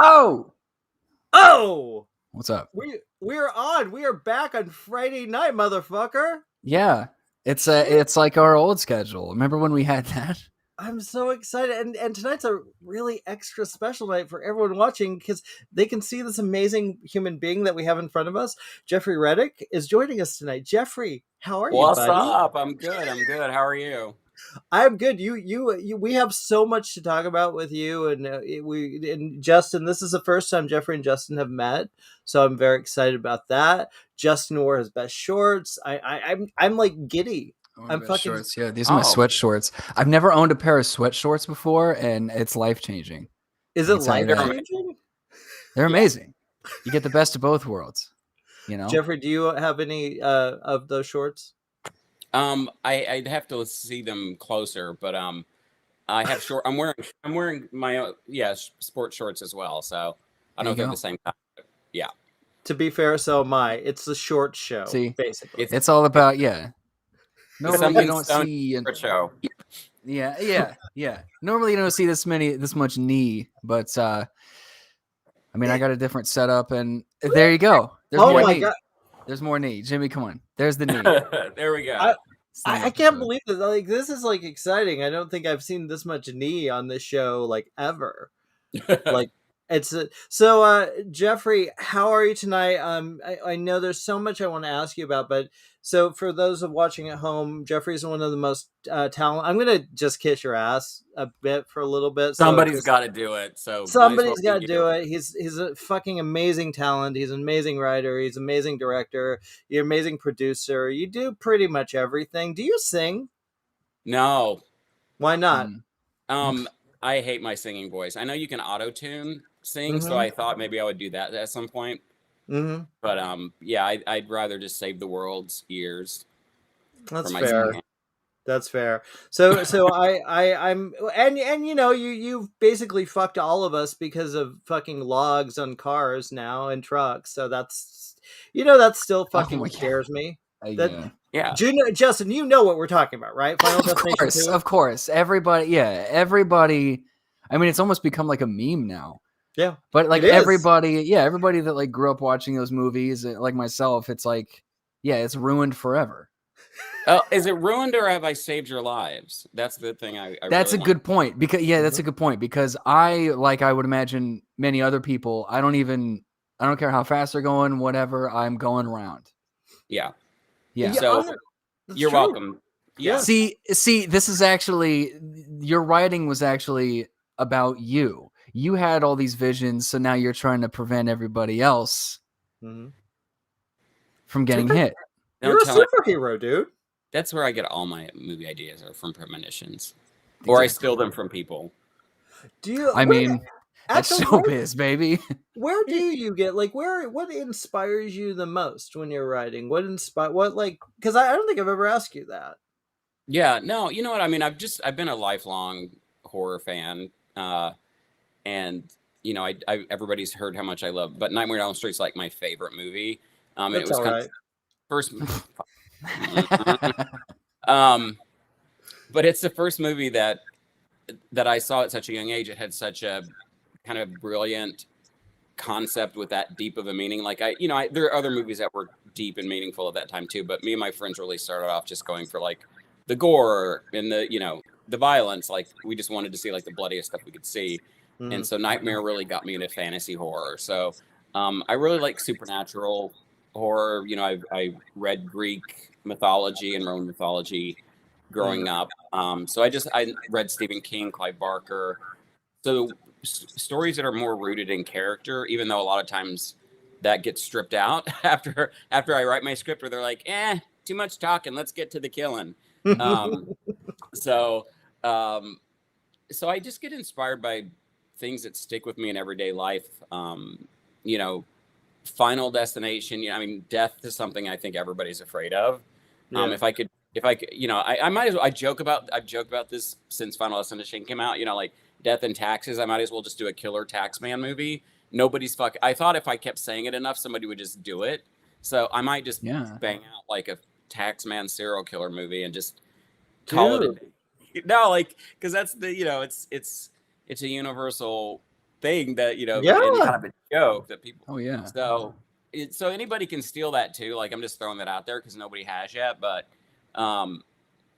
Oh, Oh, what's up? we're on. We are back on Friday night, motherfucker. Yeah, it's like our old schedule. Remember when we had that? I'm so excited, and tonight's a really extra special night for everyone watching because they can see this amazing human being that we have in front of us. Jeffrey Reddick is joining us tonight. Jeffrey, how are you, What's buddy? up? I'm good. How are you? I'm good. You. We have so much to talk about with you, and we and Justin. This is the first time Jeffrey and Justin have met, so I'm very excited about that. Justin wore his best shorts. I'm like giddy. I'm Best fucking. shorts. Yeah, these are my sweat shorts. I've never owned a pair of sweat shorts before, and it's life changing. Is it life changing? They're amazing. You get the best of both worlds. You know, Jeffrey, do you have any of those shorts? I'd have to see them closer, but I have short. I'm wearing my sports shorts as well. So I don't know if they're the same kind. Yeah. To be fair, so am I. It's the short show. See, basically, it's all about Normally you don't see show. Yeah. Normally you don't see this much knee, but I mean I got a different setup, and there you go. There's more knee. God. There's more knee. Jimmy, come on. There's the knee. There we go. I can't believe this. Like, this is like exciting. I don't think I've seen this much knee on this show like ever. Like, it's so Jeffrey, how are you tonight? I know there's so much I want to ask you about, but so for those of watching at home, Jeffrey's one of the most talented. I'm gonna just kiss your ass a bit for a little bit. Somebody's got to do it. So somebody's got to do it. He's a fucking amazing talent. He's an amazing writer. He's an amazing director. You're an amazing producer. You do pretty much everything. Do you sing? No. Why not? I hate my singing voice. I know you can auto-tune sing, so I thought maybe I would do that at some point. But yeah, I'd rather just save the world's ears. That's fair. That's fair. So I'm and you know you've basically fucked all of us because of fucking logs on cars now and trucks. So that's that still fucking scares me. Yeah. Justin, you know what we're talking about, right? Final Destination 2? Of course. Everybody. I mean, it's almost become like a meme now. Yeah. But like everybody that like grew up watching those movies, like myself, it's like, it's ruined forever. Is it ruined, or have I saved your lives? That's the thing. That's really a good point because that's a good point because I would imagine many other people. I don't care how fast they're going, whatever. I'm going around. Yeah. Yeah. So you're welcome. Yeah. See, this is actually your writing was actually about you. You had all these visions, so now you're trying to prevent everybody else from getting hit. You're a superhero, dude. That's where I get all my movie ideas are from premonitions, or I steal them from people. Do you? I mean, that's showbiz, baby. Where do you get what inspires you the most when you're writing? Because I don't think I've ever asked you that. Yeah, no, you know what I mean. I've been a lifelong horror fan, and everybody's heard how much I love, but Nightmare on Elm Street's like my favorite movie. That's it was all right. First. But it's the first movie that I saw at such a young age. It had such a kind of brilliant concept with that deep of a meaning. Like there are other movies that were deep and meaningful at that time too, but me and my friends really started off just going for like the gore and the violence. Like we just wanted to see like the bloodiest stuff we could see. And so Nightmare really got me into fantasy horror. So I really like supernatural horror. I read Greek mythology and Roman mythology growing up. So I read Stephen King, Clive Barker. So stories that are more rooted in character, even though a lot of times that gets stripped out after I write my script, where they're like, too much talking, let's get to the killing. So I just get inspired by things that stick with me in everyday life. Final Destination. I mean, death is something I think everybody's afraid of. If I could, I might as well. I've joked about this since Final Destination came out. Like death and taxes. I might as well just do a killer taxman movie. I thought if I kept saying it enough, somebody would just do it. So I might just bang out like a taxman serial killer movie and just call it. No, like because that's the it's a universal thing that, you know, Yeah. and kind of a joke that people. Oh yeah. So so anybody can steal that too. Like, I'm just throwing that out there because nobody has yet. But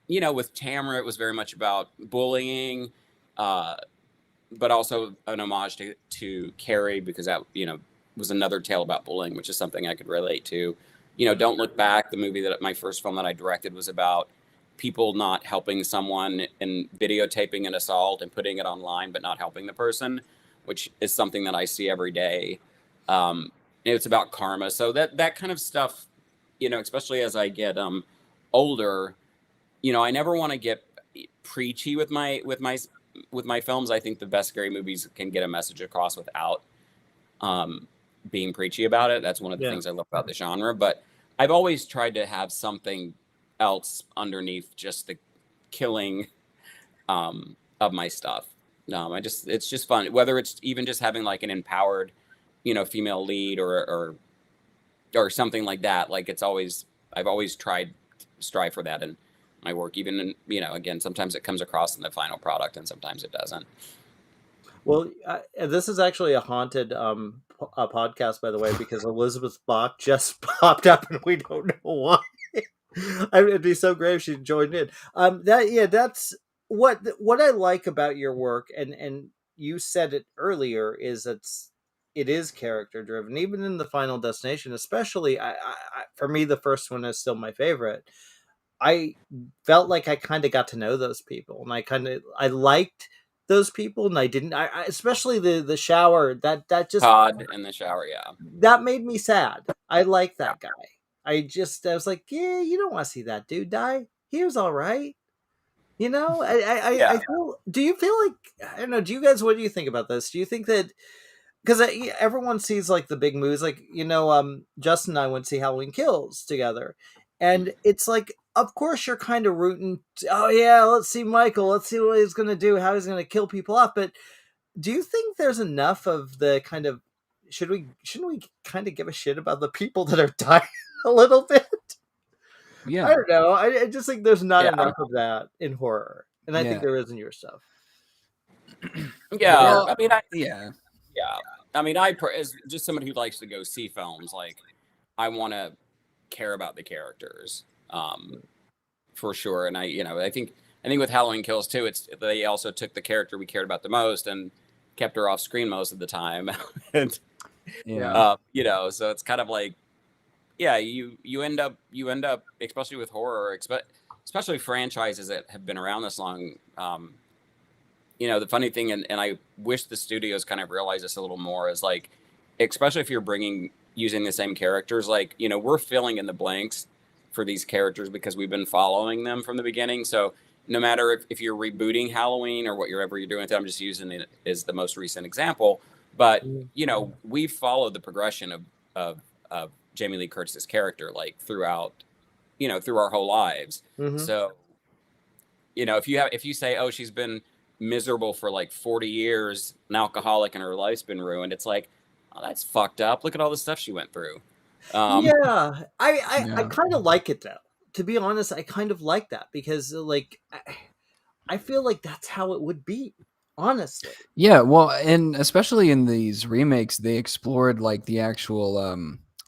you know, with Tamara, it was very much about bullying, but also an homage to Carrie, because that, you know, was another tale about bullying, which is something I could relate to. You know, Don't Look Back, the movie that my first film that I directed, was about people not helping someone and videotaping an assault and putting it online, but not helping the person, which is something that I see every day. And it's about karma. So that kind of stuff, you know, especially as I get older, you know, I never want to get preachy with my films. I think the best scary movies can get a message across without being preachy about it. That's one of the things I love about the genre. But I've always tried to have something else underneath just the killing of my stuff. It's just fun, whether it's even just having like an empowered, you know, female lead or something like that. Like, I've always tried to strive for that in my work, even in, you know, again, sometimes it comes across in the final product and sometimes it doesn't. Well, this is actually a haunted a podcast, by the way, because Elizabeth Bach just popped up and we don't know why. It'd be so great if she joined in. That's what I like about your work, and you said it earlier, is it is character driven, even in the Final Destination, especially. I for me, the first one is still my favorite. I felt like I kind of got to know those people, and I liked those people, and I didn't. I especially the shower, that just Todd in the shower, yeah, that made me sad. I like that guy. I was like, yeah, you don't want to see that dude die. He was all right. You know, I feel. Do you feel like, I don't know? Do you guys? What do you think about this? Do you think that, because everyone sees like the big movies, like, you know, Justin and I went to see Halloween Kills together, and it's like, of course you're kind of rooting. Oh yeah, let's see Michael. Let's see what he's gonna do. How he's gonna kill people off. But do you think there's enough of the kind of, shouldn't we kind of give a shit about the people that are dying a little bit? Yeah. I don't know. I just think there's not enough of that in horror, and I think there is in your stuff. Yeah, Well, I mean, yeah. I mean, as just somebody who likes to go see films, like, I want to care about the characters, for sure. And I think with Halloween Kills too, they also took the character we cared about the most and kept her off screen most of the time. And, you know, so it's kind of like, yeah, you end up, especially with horror, especially franchises that have been around this long. You know, the funny thing, and I wish the studios kind of realize this a little more, is like, especially if you're using the same characters, like, you know, we're filling in the blanks for these characters because we've been following them from the beginning. So no matter if you're rebooting Halloween or whatever you're doing with it, I'm just using it as the most recent example. But, you know, we've followed the progression of Jamie Lee Curtis's character, like, throughout, you know, through our whole lives. So, you know, if you say, oh, she's been miserable for like 40 years, an alcoholic, and her life's been ruined, it's like, oh, that's fucked up. Look at all the stuff she went through. I kind of like it, though. To be honest, I kind of like that, because like I feel like that's how it would be, honestly. Yeah, well, and especially in these remakes, they explored like the actual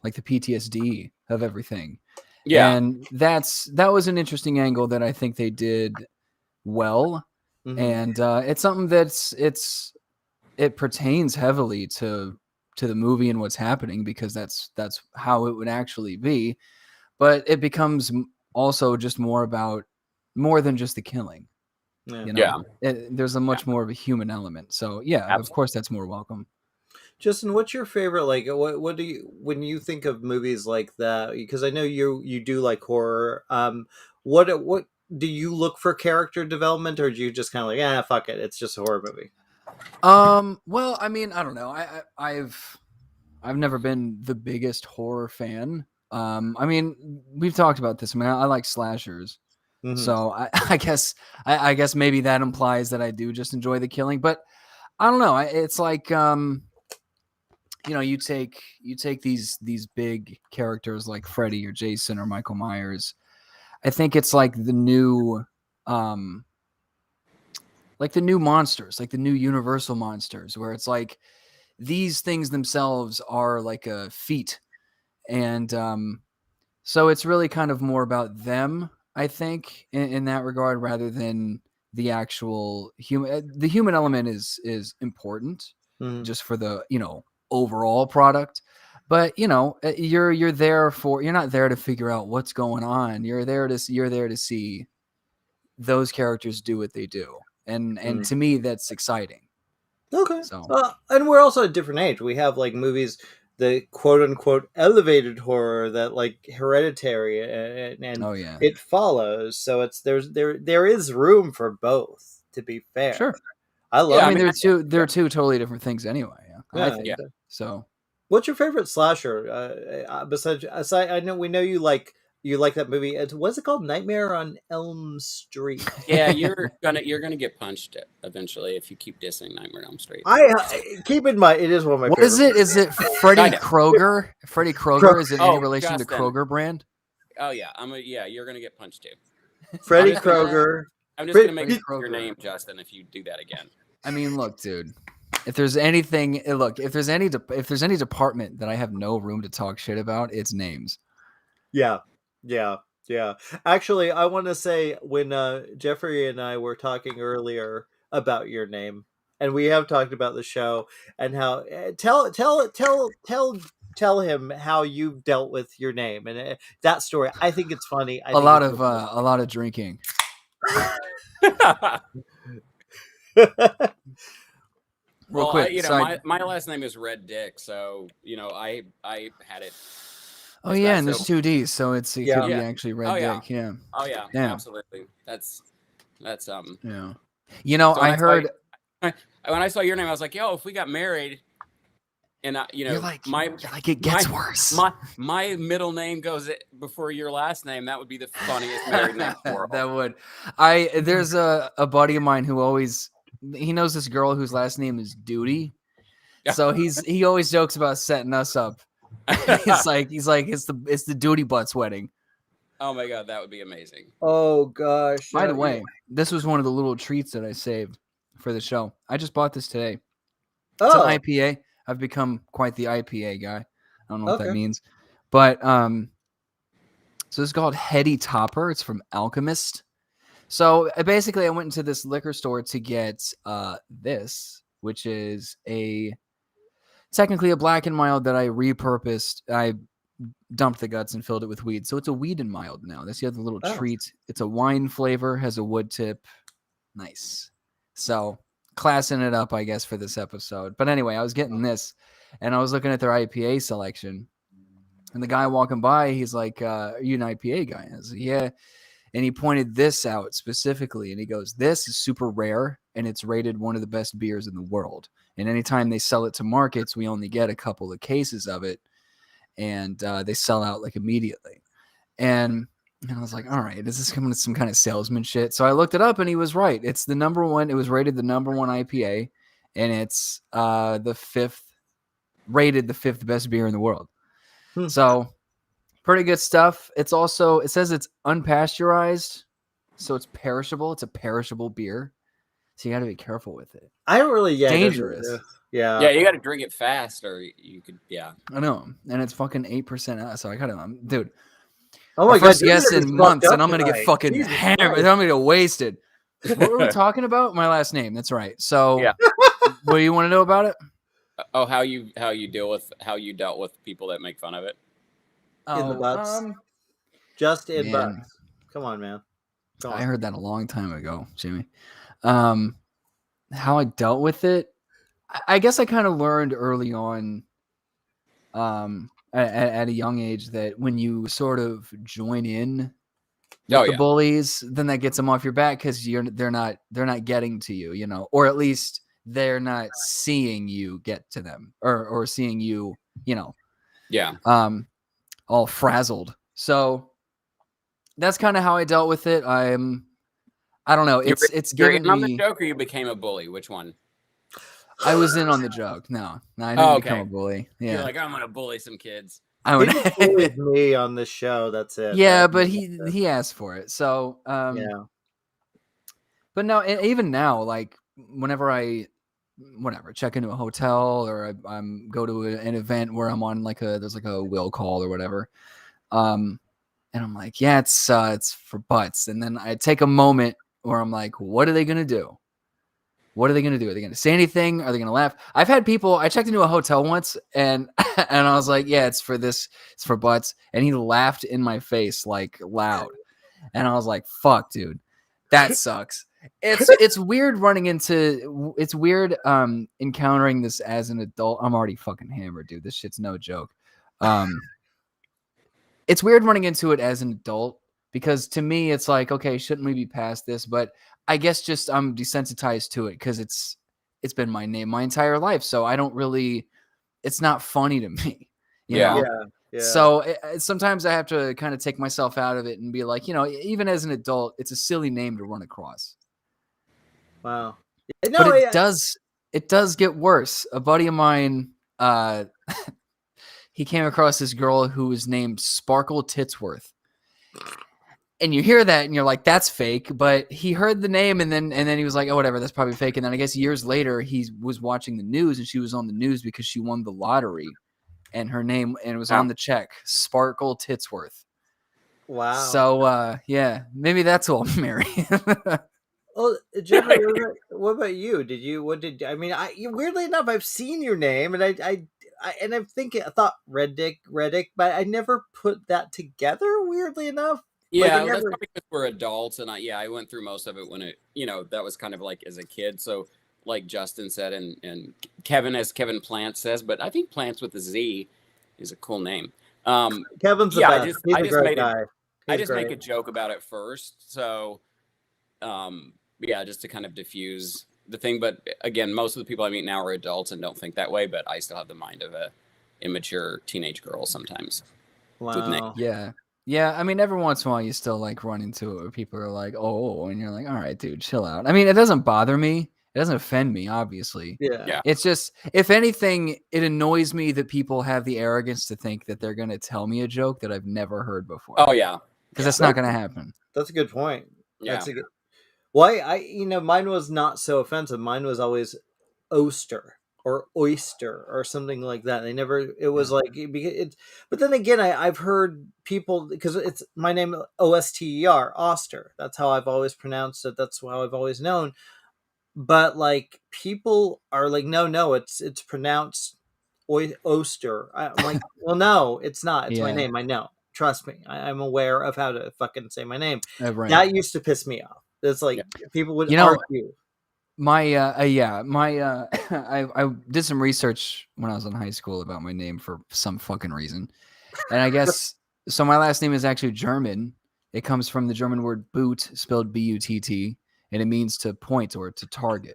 like the PTSD of everything. Yeah. And that was an interesting angle that I think they did well. And it's something it pertains heavily to the movie and what's happening, because that's how it would actually be. But it becomes also just more than just the killing. You know, there's a much more of a human element. So yeah, absolutely. Of course that's more welcome. Justin, what's your favorite, like, what do you, when you think of movies like that, because I know you do like horror, what do you look for character development, or do you just kind of like, fuck it, it's just a horror movie? Well, I mean, I don't know. I've never been the biggest horror fan. I mean, we've talked about this. I mean, I like slashers. So I guess maybe that implies that I do just enjoy the killing, but I don't know. It's like, you know, you take these big characters like Freddy or Jason or Michael Myers. I think it's like the new, like the new monsters, like the new Universal monsters, where it's like these things themselves are like a feat. And so it's really kind of more about them, I think, in that regard, rather than the actual human. The human element is important just for the, overall product. But you're there for, you're not there to figure out what's going on. You're there to see those characters do what they do. And to me, that's exciting. Okay. So and we're also at a different age. We have like movies, the quote unquote elevated horror that like Hereditary and oh yeah, It Follows. So it's there is room for both, to be fair. sure. I love. I mean, they're two totally different things anyway. I think. Yeah. So what's your favorite slasher? Besides, aside, we know you like that movie. What's it called? Nightmare on Elm Street. Yeah, you're gonna get punched eventually if you keep dissing Nightmare on Elm Street. I keep in mind it is one of my. What is it? Is it Freddy Krueger? Freddy Krueger? Is it any relation to Kroger brand? Oh yeah, you're gonna get punched too. Freddy Krueger. I'm just gonna make your name, Justin, if you do that again. I mean, look, dude. If there's any department that I have no room to talk shit about, it's names. Yeah. Actually, I want to say when Jeffrey and I were talking earlier about your name, and we have talked about the show and how tell him how you dealt with your name and that story. I think it's funny. A lot of drinking. Real quick, my last name is Reddick, so I had it. Oh yeah, and there's two D's, so it could be actually Reddick. Yeah. Oh yeah, absolutely. That's Yeah. So I heard when I saw your name, I was like, "Yo, if we got married, and you're like it gets worse. My middle name goes before your last name. That would be the funniest married name in the world." That would. There's a buddy of mine who he knows this girl whose last name is Duty, so he always jokes about setting us up. he's like it's the Duty Butts wedding. Oh my god, that would be amazing. Oh gosh. By the way, this was one of the little treats that I saved for the show. I just bought this today. It's an IPA. I've become quite the IPA guy. I don't know what that means. But so it's called Heady Topper. It's from Alchemist. So basically I went into this liquor store to get this, which is technically a black and mild that I repurposed. I dumped the guts and filled it with weed. So it's a weed and mild now. That's the other little treat. It's a wine flavor, has a wood tip. Nice. So classing it up, I guess, for this episode. But anyway, I was getting this and I was looking at their IPA selection. And the guy walking by, he's like, are you an IPA guy? I was like, yeah. And he pointed this out specifically. And he goes, this is super rare. And it's rated one of the best beers in the world. And anytime they sell it to markets, we only get a couple of cases of it. And they sell out like immediately. And I was like, all right, is this coming to some kind of salesman shit? So I looked it up and he was right. It's the number one. It was rated the number one IPA. And it's rated the fifth best beer in the world. So pretty good stuff. It says it's unpasteurized. So it's perishable. It's a perishable beer. So you got to be careful with it. I don't really dangerous. Yeah, you got to drink it fast, or you could. Yeah, I know, and it's fucking 8%. So I gotta, dude. Oh my god, yes, in months, and I'm gonna get fucking hammered. I'm gonna get wasted. What were we talking about? My last name. That's right. So, what do you want to know about it? Oh, how you dealt with people that make fun of it in the butts. Just in butts. Come on, man. I heard that a long time ago, Jimmy. How I dealt with it, I guess I kind of learned early on, at a young age, that when you sort of join in with the bullies, then that gets them off your back because they're not getting to you, or at least they're not seeing you get to them or seeing you, all frazzled. So that's kind of how I dealt with it. I don't know. It's you're in on the joke, or you became a bully. Which one? I was in on the joke. No, I didn't become a bully. Yeah, you're like, I'm gonna bully some kids. I would bullied me on this show. That's it. Yeah, but he asked for it. So But no, even now, like whenever I check into a hotel or I'm go to an event where I'm on there's like a will call or whatever, and I'm like, yeah, it's for butts, and then I take a moment where I'm like, what are they gonna do? What are they gonna do? Are they gonna say anything? Are they gonna laugh? I've had people. I checked into a hotel once, and and I was like, yeah, it's for butts, and he laughed in my face like loud, and I was like, fuck, dude, that sucks. It's weird encountering this as an adult. I'm already fucking hammered, dude. This shit's no joke. It's weird running into it as an adult because to me it's like, okay, shouldn't we be past this? But I guess just I'm desensitized to it because it's been my name my entire life, so I don't really. It's not funny to me, you know. Yeah. So sometimes I have to kind of take myself out of it and be like, even as an adult, it's a silly name to run across. Wow. No, but it does get worse. A buddy of mine, he came across this girl who was named Sparkle Titsworth. And you hear that and you're like, that's fake. But he heard the name and then he was like, oh, whatever, that's probably fake. And then I guess years later, he was watching the news and she was on the news because she won the lottery. And her name, and it was on the check, Sparkle Titsworth. Wow. So, yeah, maybe that's who I'll marry. Well, Jeffrey, what about you? Weirdly enough, I've seen your name, and I thought Reddick, but I never put that together. Weirdly enough, yeah, that's probably because we're adults, and I went through most of it when that was kind of like as a kid. So, like Justin said, and Kevin, as Kevin Plants says, but I think Plants with a Z is a cool name. Kevin's the best. He's a great guy. I just make a joke about it first, so. Yeah, just to kind of diffuse the thing. But again, most of the people I meet now are adults and don't think that way, but I still have the mind of a immature teenage girl sometimes. Wow. Yeah. Yeah. I mean, every once in a while you still like run into it where people are like, oh, and you're like, all right, dude, chill out. I mean, it doesn't bother me. It doesn't offend me, obviously. Yeah. It's just, if anything, it annoys me that people have the arrogance to think that they're going to tell me a joke that I've never heard before. Oh, yeah. Because that's not going to happen. That's a good point. Yeah. That's a good. Well, mine was not so offensive. Mine was always Oster or Oyster or something like that. It was like, but then again, I've heard people, because it's my name, Oster, Oster. That's how I've always pronounced it. That's how I've always known. But like, people are like, no, it's pronounced Oster. I'm like, well, no, it's not. It's my name. I know. Trust me. I'm aware of how to fucking say my name. Right. That used to piss me off. It's like people would argue. I did some research when I was in high school about my name for some fucking reason. And I guess, so my last name is actually German. It comes from the German word boot, spelled B-U-T-T, and it means to point or to target.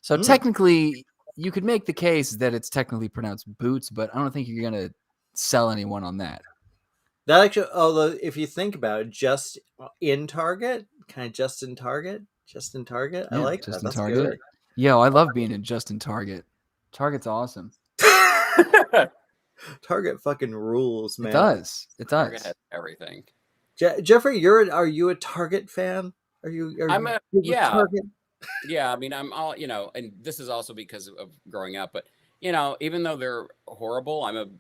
So technically, you could make the case that it's technically pronounced boots, but I don't think you're going to sell anyone on that. That actually, although if you think about it, just in Target. I like that. That's Target. good. Yo, I love being in just in Target. Target's awesome. Target fucking rules, man. It does. Target has everything. Jeffrey, are you a Target fan? Yeah. Target? Yeah, I mean, I'm all, and this is also because of growing up, but even though they're horrible, I love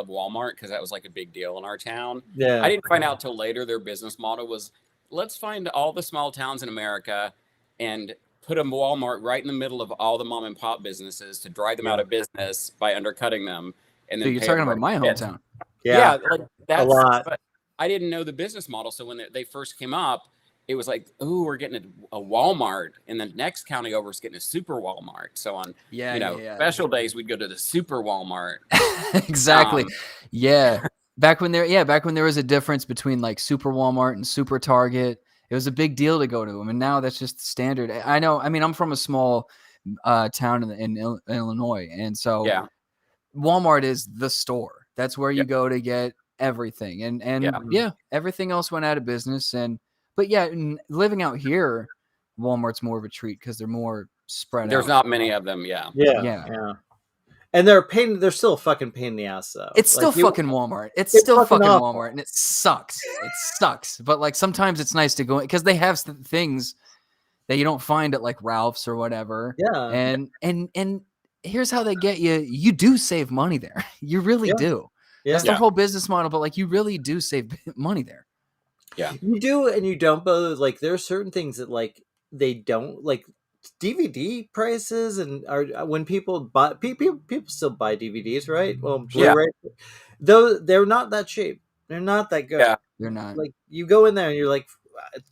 Walmart because that was like a big deal in our town. Yeah. I didn't find out till later their business model was, let's find all the small towns in America and put a Walmart right in the middle of all the mom and pop businesses to drive them out of business by undercutting them. And then you're talking about my hometown. Yeah, like that's a lot. But I didn't know the business model, so when they first came up, it was like, ooh, we're getting a Walmart, and the next county over is getting a super Walmart. So on special days, we'd go to the super Walmart. Exactly. Back when there was a difference between like super Walmart and super Target, it was a big deal to go to them, and now that's just standard. I know. I mean, I'm from a small town in Illinois, and so Walmart is the store. That's where you go to get everything, and everything else went out of business. But living out here, Walmart's more of a treat because they're more spread out. There's not many of them. Yeah. And they're still a fucking pain in the ass, though. It's still fucking Walmart. It's still fucking Walmart, and it sucks. It sucks. But like sometimes it's nice to go because they have things that you don't find at like Ralph's or whatever. Yeah. And here's how they get you. You do save money there. You really do. That's their whole business model, but like you really do save money there. Yeah. You do and you don't, but like there are certain things that like they don't like DVD prices and are when people buy people still buy DVDs, right? Well, Blu-ray, though they're not that cheap. They're not that good. Yeah. They're not. Like you go in there and you're like,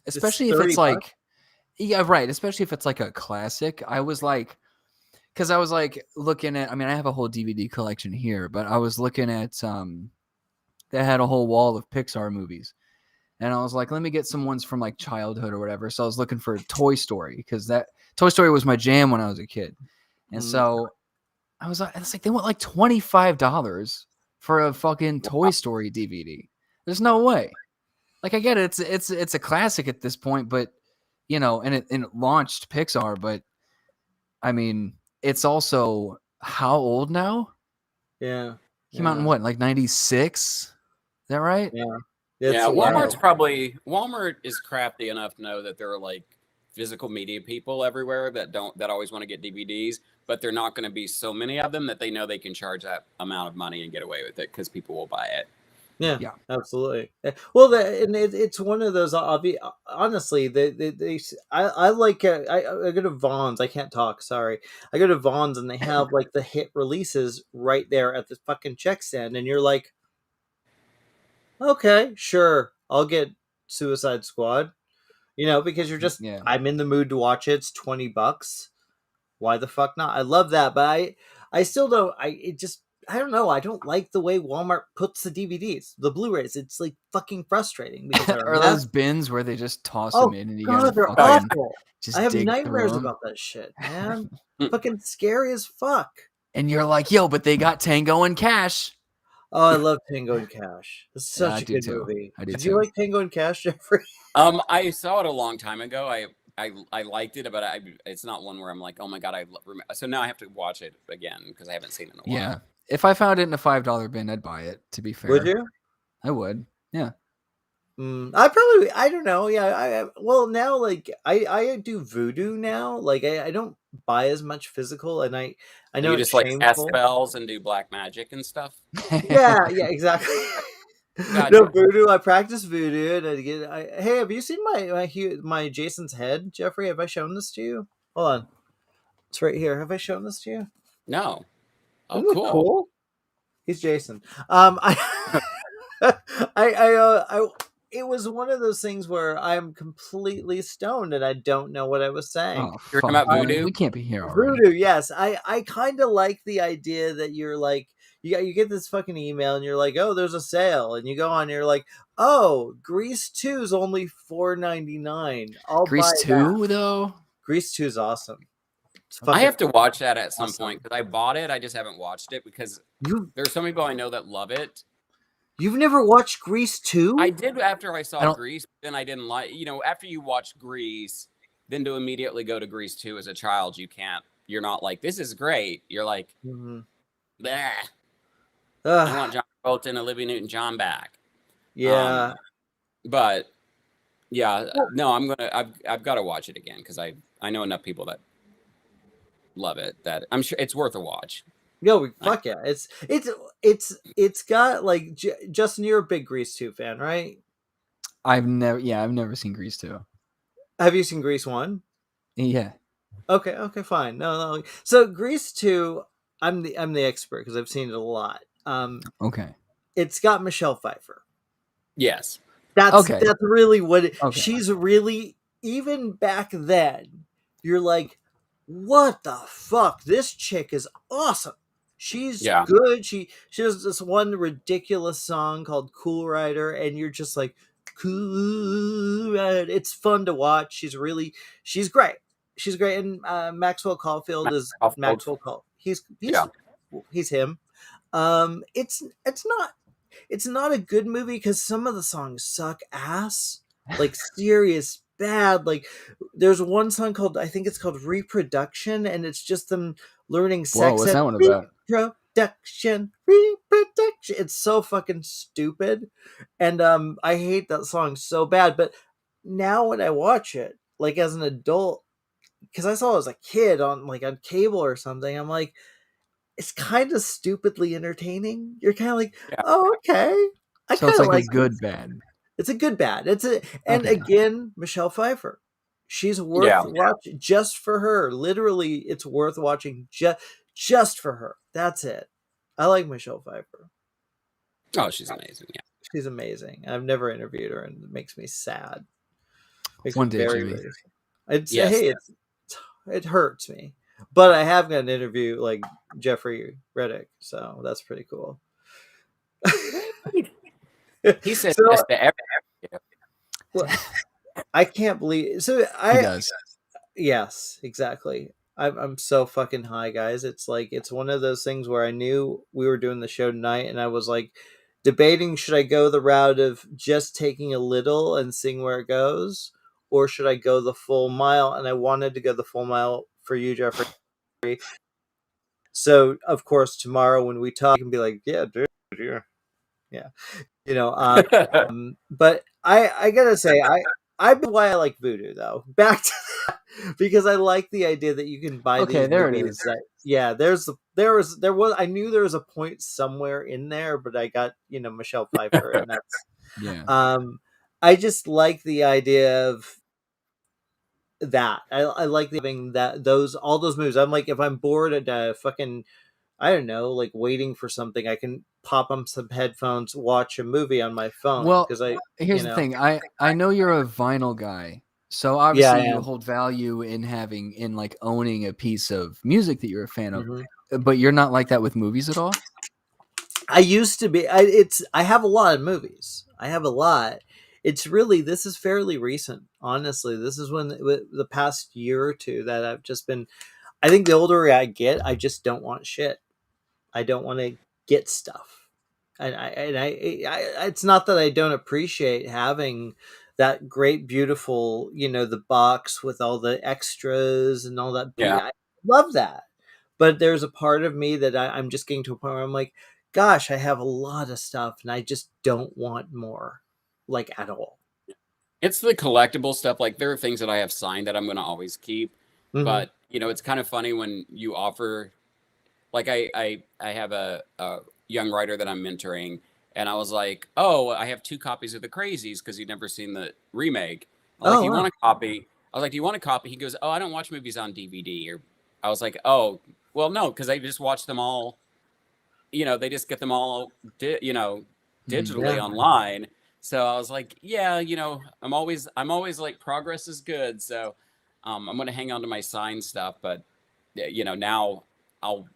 especially if it's like, yeah, right. Especially if it's like a classic. I was like, because I was like looking at. I mean, I have a whole DVD collection here, but I was looking at they had a whole wall of Pixar movies. And I was like, let me get some ones from like childhood or whatever. So I was looking for Toy Story because that Toy Story was my jam when I was a kid. And so I was like, they want like $25 for a fucking Toy Story DVD. There's no way. Like I get it. It's a classic at this point, but you know, and it launched Pixar, but I mean, it's also how old now? Yeah. Came out in what, like 96? Is that right? Yeah. Yeah, Walmart is crafty enough to know that there are like physical media people everywhere that always want to get DVDs, but they're not going to be so many of them that they know they can charge that amount of money and get away with it because people will buy it. Yeah, absolutely. Well, and it's one of those. Honestly, I like. I go to Vaughn's. I can't talk. Sorry. I go to Vaughn's and they have like the hit releases right there at the fucking check stand, and you're like, okay, sure, I'll get Suicide Squad. You know, because you're just, I'm in the mood to watch it. It's $20. Why the fuck not? I love that, but I still don't. I don't know. I don't like the way Walmart puts the DVDs, the Blu-rays. It's like fucking frustrating because are those bins where they just toss them in and you gotta they're fucking awful. just I have dig nightmares through 'em? about that shit, man. Fucking scary as fuck. And you're like, yo, but they got Tango and Cash. Oh, I love Tango and Cash. It's such a good movie. Did you like Tango and Cash, Jeffrey? I saw it a long time ago. I liked it, but it's not one where I'm like, oh my god, so now I have to watch it again because I haven't seen it in a while. Yeah, if I found it in a $5 bin, I'd buy it. To be fair, would you? I would. Yeah. I don't know. Yeah, well now like I do voodoo now. Like I don't buy as much physical, and I know you it's just shameful. Like shameful. spells and do black magic and stuff. yeah, exactly. Gotcha. No voodoo. I practice voodoo, and hey, have you seen my Jason's head, Jeffrey? Have I shown this to you? Hold on, it's right here. Have I shown this to you? No. Oh, cool. He's Jason. It was one of those things where I'm completely stoned and I don't know what I was saying. Oh, you're talking about voodoo? We can't be here already. Voodoo, yes. I kind of like the idea that you're like, you get this fucking email and you're like, oh, there's a sale. And you go on and you're like, oh, Grease 2 is only $4.99. Grease 2, though? Grease 2 is awesome. I have to watch that at some point because I bought it. I just haven't watched it because there's so many people I know that love it. You've never watched Grease 2? I did after I saw Grease, then I didn't like, after you watch Grease, then to immediately go to Grease 2 as a child, you're not like, this is great. You're like, bleh. I want John Travolta and Olivia Newton-John back. Yeah. But yeah, no, I've got to watch it again because I know enough people that love it that I'm sure it's worth a watch. Yo, fuck yeah! It's got like Justin, you're a big Grease 2 fan, right? I've never seen Grease 2. Have you seen Grease 1? Yeah. Okay, fine. No. So Grease 2, I'm the expert because I've seen it a lot. Okay. It's got Michelle Pfeiffer. Yes. That's really what she's really, even back then, you're like, what the fuck? This chick is awesome. She's good. She has this one ridiculous song called Cool Rider, and you're just like, Cool Rider. It's fun to watch. She's great. She's great. And Maxwell Caulfield is Maxwell Caulfield. He's him. It's not a good movie because some of the songs suck ass. Like serious bad. Like there's one song called, I think it's called Reproduction, and it's just them learning sex. Whoa, what's that one about? Reproduction. It's so fucking stupid, and I hate that song so bad. But now when I watch it, like as an adult, because I saw it as a kid on cable or something. I'm like, it's kind of stupidly entertaining. You're kind of like, oh, okay. I So it's kind of like like a good this. bad. It's a good bad. And Okay. again, Michelle Pfeiffer. She's worth watching just for her. Literally, it's worth watching just for her. That's it. I like Michelle Pfeiffer. Oh, she's amazing. Yeah. She's amazing. I've never interviewed her, and it makes me sad. Makes One me day, very, Jimmy. very sad. I'd say, Yes. hey, it hurts me. But I have got an interview like Jeffrey Reddick, so that's pretty cool. He said So, yes to everything. well, I can't believe. So He does. Yes, exactly. I'm so fucking high, guys. It's like it's one of those things where I knew we were doing the show tonight, and I was like debating, should I go the route of just taking a little and seeing where it goes, or should I go the full mile? And I wanted to go the full mile for you, Jeffrey. So of course tomorrow when we talk, you can be like, yeah, dude, yeah, you know. But I gotta say, I why I like Voodoo though. Back to that, because I like the idea that you can buy these there it movies. is. That, yeah, there was I knew there was a point somewhere in there, but I got Michelle Pfeiffer, and that's Yeah. I just like the idea of that. I like having all those movies. I'm like, if I'm bored at fucking, I don't know, like waiting for something, I can pop on some headphones, watch a movie on my phone. Well, because here's the thing. I know you're a vinyl guy, so obviously you hold value in owning a piece of music that you're a fan of. Mm-hmm. But you're not like that with movies at all. I used to be. I have a lot of movies. I have a lot. This is fairly recent. Honestly, this is when the past year or two that I've just been. I think the older I get, I just don't want shit. I don't want to get stuff, and it's not that I don't appreciate having that great, beautiful, the box with all the extras and all that. Yeah. I love that, but there's a part of me that I'm just getting to a point where I'm like, gosh, I have a lot of stuff, and I just don't want more, like at all. It's the collectible stuff. Like there are things that I have signed that I'm going to always keep, but it's kind of funny when you offer. Like I have a young writer that I'm mentoring, and I was like, oh, I have 2 copies of The Crazies because he'd never seen the remake. I was like, do you want a copy? I was like, do you want a copy? He goes, oh, I don't watch movies on DVD. Or I was like, oh, well, no, because I just watch them all. They just get them all, digitally online. So I was like, yeah, I'm always like progress is good. So I'm going to hang on to my signed stuff, but now I'll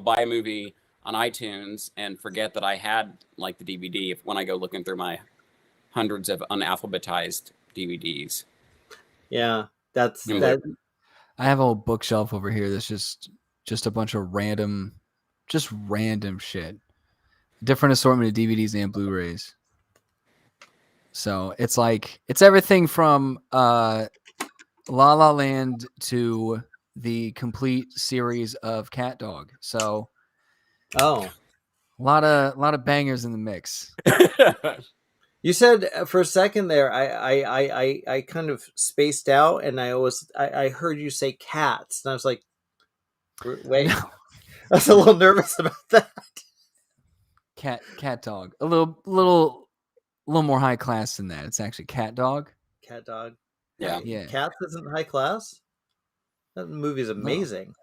buy a movie on iTunes and forget that I had like the DVD when I go looking through my hundreds of unalphabetized DVDs. Yeah, that's that. I have a whole bookshelf over here that's just a bunch of random shit. Different assortment of DVDs and Blu-rays. So it's everything from La La Land to the complete series of Cat Dog. So a lot of bangers in the mix. You said for a second there, I kind of spaced out, and I heard you say cats, and I was like, wait, no. I was a little nervous about that. Cat Dog, a little more high class than that. It's actually Cat Dog. Cat Dog. Yeah. Cats isn't high class. That movie's amazing. No.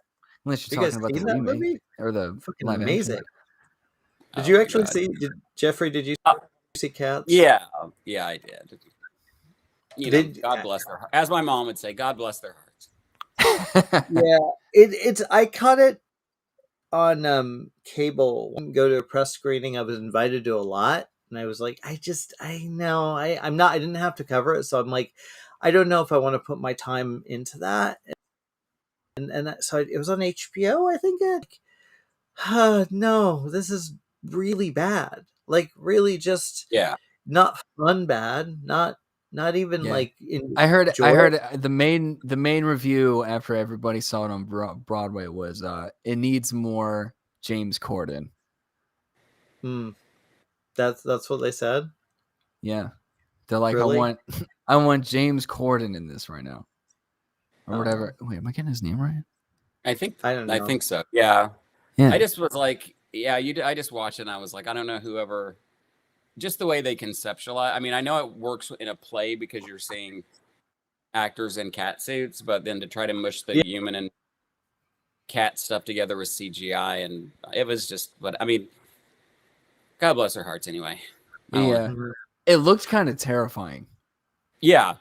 Unless you're talking about the remake movie? Or the fucking live amazing. action. Did you actually see? Jeffrey? Did you see Cats? Yeah, I did. God bless their heart. As my mom would say, God bless their hearts. Yeah, it's. I caught it on cable. Go to a press screening. I was invited to a lot, and I was like, I didn't have to cover it, so I'm like, I don't know if I want to put my time into that. So it was on HBO, I think. No, this is really bad. Like really, just not fun bad. Not even like. I heard the main review after everybody saw it on Broadway was it needs more James Corden. That's what they said. Yeah, they're like, really? I want James Corden in this right now. or whatever. Wait, am I getting his name right? I think I don't know. I think so. Yeah. Yeah. I just was like, yeah, I just watched it and I was like, I don't know whoever, just the way they conceptualize. I mean, I know it works in a play because you're seeing actors in cat suits, but then to try to mush the human and cat stuff together with CGI, and it was just, but I mean, God bless their hearts anyway. Yeah. It looked kind of terrifying. Yeah.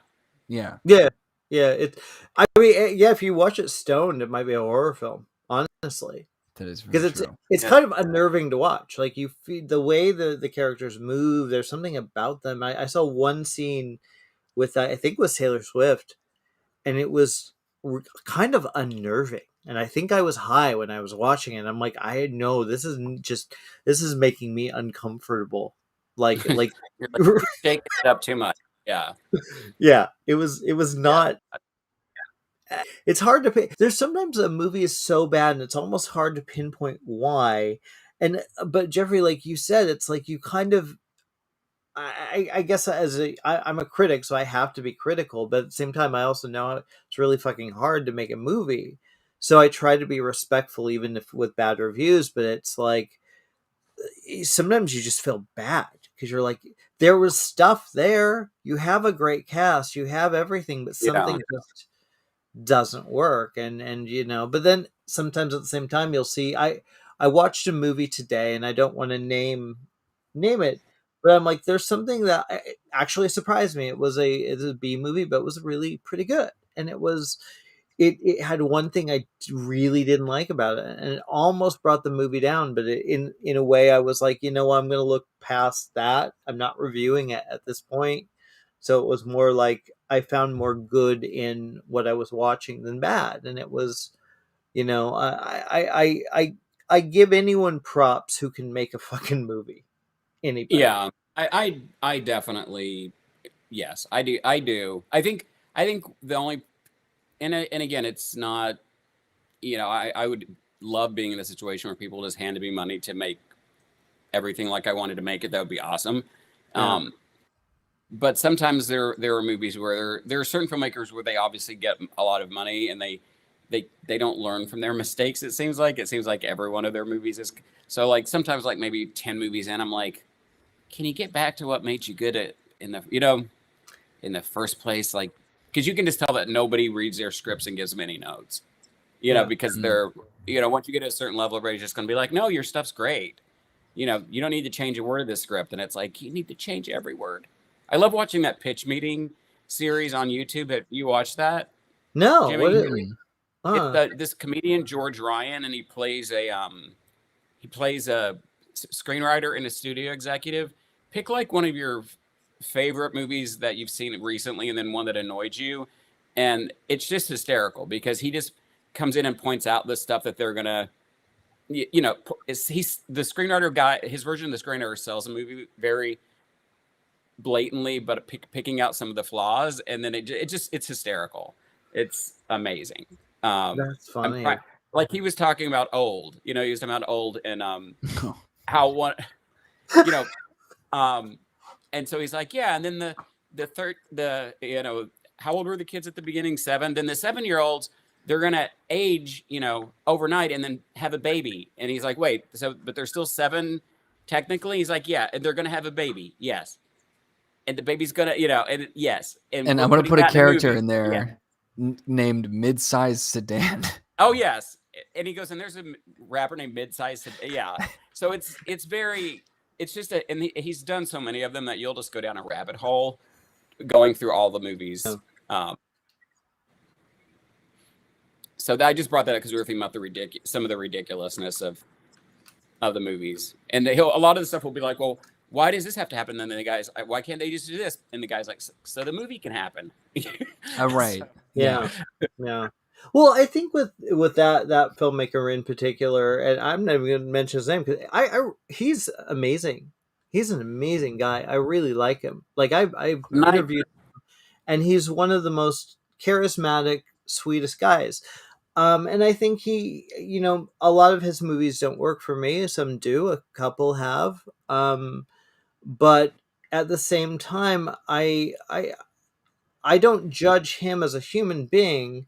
Yeah. Yeah. Yeah. I mean, yeah, if you watch it stoned, it might be a horror film, honestly. That is very true. It's kind of unnerving to watch. Like you feel the way the characters move. There's something about them. I saw one scene with I think it was Taylor Swift, and it was kind of unnerving. And I think I was high when I was watching it. I'm like, I know this is making me uncomfortable. Like You're shaking it up too much. Yeah. Yeah, it was not. Yeah. It's hard to pay. There's sometimes a movie is so bad and it's almost hard to pinpoint why. But Jeffrey, like you said, it's like you kind of. I guess I'm a critic, so I have to be critical. But at the same time, I also know it's really fucking hard to make a movie. So I try to be respectful, even if with bad reviews. But it's like sometimes you just feel bad because you're like, there was stuff there. You have a great cast, you have everything, but something just doesn't work. And but then sometimes at the same time you'll see I watched a movie today, and I don't want to name it, but I'm like, there's something that actually surprised me. It's a B movie, but it was really pretty good. And it had one thing I really didn't like about it, and it almost brought the movie down. But in a way, I was like, I'm going to look past that. I'm not reviewing it at this point. So it was more like I found more good in what I was watching than bad, and it was, I give anyone props who can make a fucking movie. Anybody. Yeah, I definitely, yes, I do. I think the only, and again, it's not, I would love being in a situation where people just handed me money to make everything like I wanted to make it. That would be awesome. Yeah. But sometimes there are movies where there are certain filmmakers where they obviously get a lot of money and they don't learn from their mistakes. It seems like every one of their movies is. So like sometimes like maybe 10 movies in, I'm like, can you get back to what made you good at in the first place? Like, because you can just tell that nobody reads their scripts and gives them any notes, because they're, once you get to a certain level, everybody's just going to be like, no, your stuff's great. You don't need to change a word of this script. And it's like, you need to change every word. I love watching that pitch meeting series on YouTube. Have you watched that? No. Jimmy? What is it? This comedian, George Ryan, and he plays a screenwriter and a studio executive. Pick like one of your favorite movies that you've seen recently, and then one that annoyed you. And it's just hysterical because he just comes in and points out the stuff that they're gonna, he's the screenwriter guy. His version of the screenwriter sells a movie very blatantly, but picking out some of the flaws, and then it's hysterical. It's amazing. That's funny. Like he was talking about Old, he was talking about Old and how one, and so he's like, yeah, and then how old were the kids at the beginning? 7. Then the 7-year-olds, they're gonna age, overnight and then have a baby. And he's like, wait, but they're still 7 technically? He's like, yeah, and they're gonna have a baby, yes. And the baby's gonna, and yes. And I'm gonna put a character in there named Midsize Sedan. Oh yes, and he goes, and there's a rapper named Midsize Sedan. Yeah, so it's just and he's done so many of them that you'll just go down a rabbit hole going through all the movies. So I just brought that up because we were thinking about some of the ridiculousness of the movies, and a lot of the stuff will be like, well, why does this have to happen? And then the guy's, why can't they just do this? And the guy's like, so the movie can happen. Right. Yeah. Yeah. Well, I think with that filmmaker in particular, and I'm not even going to mention his name because he's amazing. He's an amazing guy. I really like him. Like I've interviewed him, and he's one of the most charismatic, sweetest guys. And I think he, a lot of his movies don't work for me. Some do. A couple have. But at the same time, I don't judge him as a human being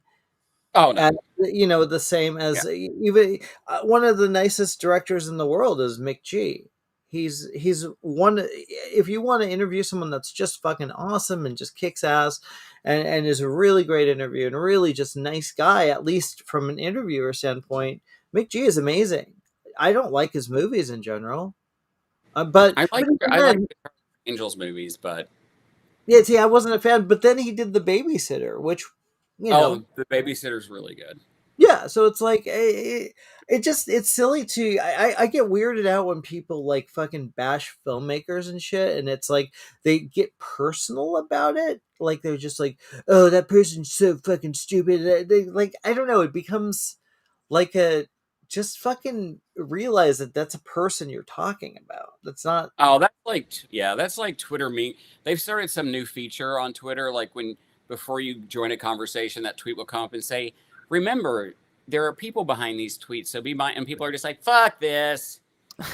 Oh no. And, you know, the same as even one of the nicest directors in the world is McG. He's one. If you want to interview someone that's just fucking awesome and just kicks ass, and is a really great interview and a really just nice guy, at least from an interviewer standpoint, McG is amazing. I don't like his movies in general, but I like the Angels movies, but yeah, see, I wasn't a fan. But then he did The Babysitter, which, you know, The Babysitter's really good. yeah. So it's like it's silly to I get weirded out when people like fucking bash filmmakers and shit, and it's like they get personal about it. Like they're just like, oh, that person's so fucking stupid. They like, I don't know. It becomes like a just fucking realize that that's a person you're talking about. That's not. Oh, that's like Twitter me. They've started some new feature on Twitter, like when before you join a conversation, that tweet will come up and say, "Remember, there are people behind these tweets, so be mindful." And people are just like, "Fuck this,"